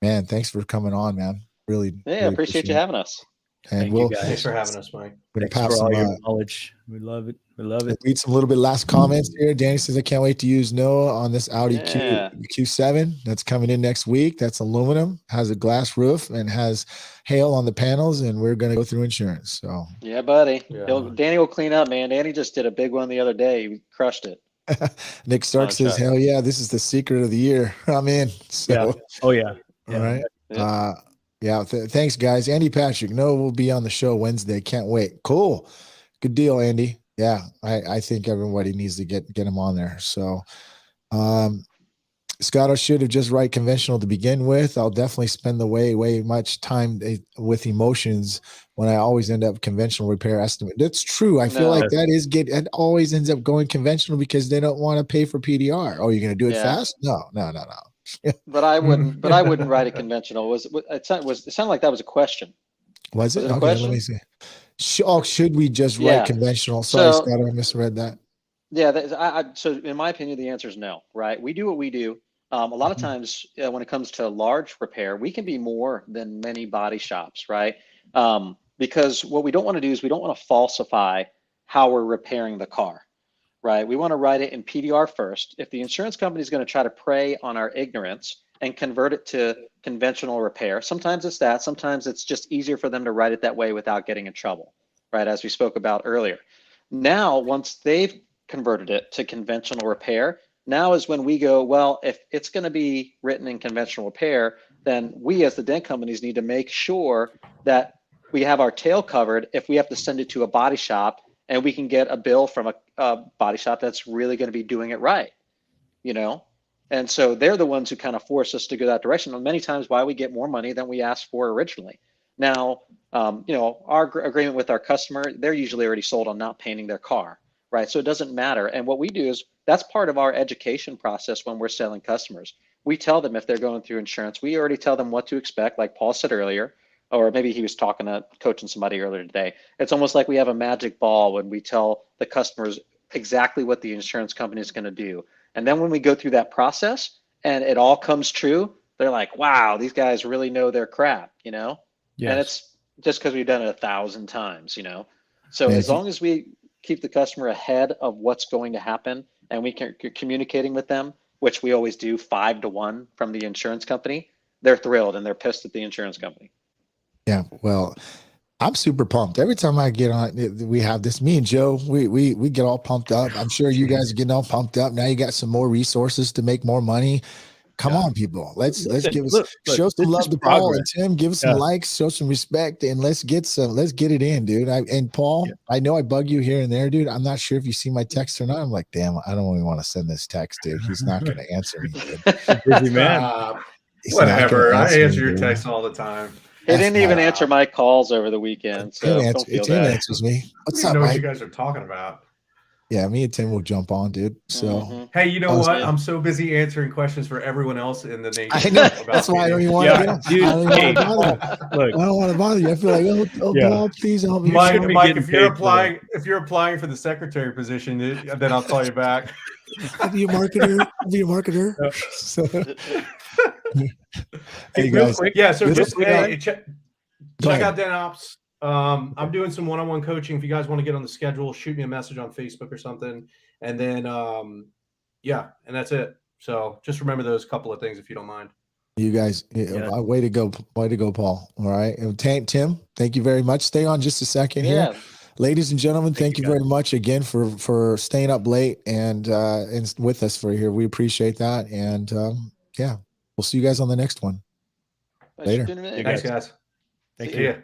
Speaker 2: man, thanks for coming on, man. Really.
Speaker 1: Yeah,
Speaker 2: really
Speaker 1: appreciate you having us.
Speaker 2: And
Speaker 4: Thanks for having us, Mike.
Speaker 3: Thanks for all your knowledge. We love it. We love it.
Speaker 2: Read some little bit last comments here. Danny says, I can't wait to use Noah on this Audi Q7 that's coming in next week. That's aluminum, has a glass roof, and has hail on the panels, and we're going to go through insurance. So
Speaker 1: yeah, buddy.
Speaker 4: Yeah.
Speaker 1: Danny will clean up, man. Danny just did a big one the other day. He crushed it.
Speaker 2: Nick Stark says, hell yeah, this is the secret of the year. I'm in. So,
Speaker 3: yeah. Oh, yeah.
Speaker 2: All right. Thanks, guys. Andy Patrick, Noah will be on the show Wednesday. Can't wait. Cool. Good deal, Andy. Yeah, I think everybody needs to get him on there. So, Scott, I should have just write conventional to begin with. I'll definitely spend the way much time with emotions when I always end up conventional repair estimate. That's true. I feel like it always ends up going conventional because they don't want to pay for PDR. Oh, you're going to do it fast? No.
Speaker 1: But I wouldn't. But I wouldn't write a conventional. It sounded like that was a question.
Speaker 2: Was it?
Speaker 1: A
Speaker 2: Okay,
Speaker 1: question?
Speaker 2: let me see. Should we just write conventional? Sorry, Scott, I misread that.
Speaker 1: Yeah, so in my opinion, the answer is no, right? We do what we do. A lot of
Speaker 2: Mhm.
Speaker 1: times when it comes to large repair, we can be more than many body shops, right? Because what we don't want to do is we don't want to falsify how we're repairing the car, right? We want to write it in PDR first. If the insurance company is going to try to prey on our ignorance and convert it to conventional repair, sometimes it's that, sometimes it's just easier for them to write it that way without getting in trouble, right? As we spoke about earlier. Now, once they've converted it to conventional repair, now is when we go, well, if it's going to be written in conventional repair, then we as the dent companies need to make sure that we have our tail covered if we have to send it to a body shop and we can get a bill from a body shop that's really going to be doing it right, you know? And so they're the ones who kind of force us to go that direction. And many times why we get more money than we asked for originally. Now, our agreement with our customer, they're usually already sold on not painting their car, right? So it doesn't matter. And what we do is that's part of our education process when we're selling customers. We tell them if they're going through insurance, we already tell them what to expect, like Paul said earlier, or maybe he was coaching somebody earlier today. It's almost like we have a magic ball when we tell the customers exactly what the insurance company is going to do. And then when we go through that process and it all comes true, they're like, wow, these guys really know their crap, And it's just because we've done it 1,000 times, So
Speaker 2: Man,
Speaker 1: as long as we keep the customer ahead of what's going to happen and we can communicating with them, which we always do 5 to 1 from the insurance company, they're thrilled and they're pissed at the insurance company.
Speaker 2: Yeah, well, I'm super pumped. Every time I get on, we have this. Me and Joe, we get all pumped up. I'm sure you guys are getting all pumped up. Now you got some more resources to make more money. Come on, people. Let's give us show some love to Paul and Tim. Give us some likes, show some respect, and let's get it in, dude. And Paul, I know I bug you here and there, dude. I'm not sure if you see my text or not. I'm like, damn, I don't even want to send this text, dude. He's not going to answer me, dude.
Speaker 3: Busy man.
Speaker 4: Whatever. I answer your texts all the time.
Speaker 1: He didn't even answer my calls over the weekend, so don't feel
Speaker 2: Tim
Speaker 1: bad.
Speaker 2: answers me. What's
Speaker 4: I
Speaker 2: up,
Speaker 4: don't know
Speaker 2: Mike?
Speaker 4: what you guys are talking about.
Speaker 2: Yeah, me and Tim will jump on, dude. So,
Speaker 4: hey, you know what? I'm so busy answering questions for everyone else in the nation.
Speaker 2: I know. That's why I don't even want to get
Speaker 3: dude,
Speaker 2: I don't want to bother you. Look, I don't want to bother you. I feel like, Paul, please help me.
Speaker 4: Mike, if you're applying for the secretary position, then I'll call you back.
Speaker 2: I'll be a marketer. So,
Speaker 4: hey, guys. Yeah, so just check out DentOps. I'm doing some one-on-one coaching. If you guys want to get on the schedule, shoot me a message on Facebook or something. And then, and that's it. So just remember those couple of things if you don't mind.
Speaker 2: You guys, way to go, Paul. All right. And Tim, thank you very much. Stay on just a second here. Ladies and gentlemen, thank you very much again for staying up late and with us for here. We appreciate that. And we'll see you guys on the next one. Later.
Speaker 4: Thanks, guys.
Speaker 3: Thank you.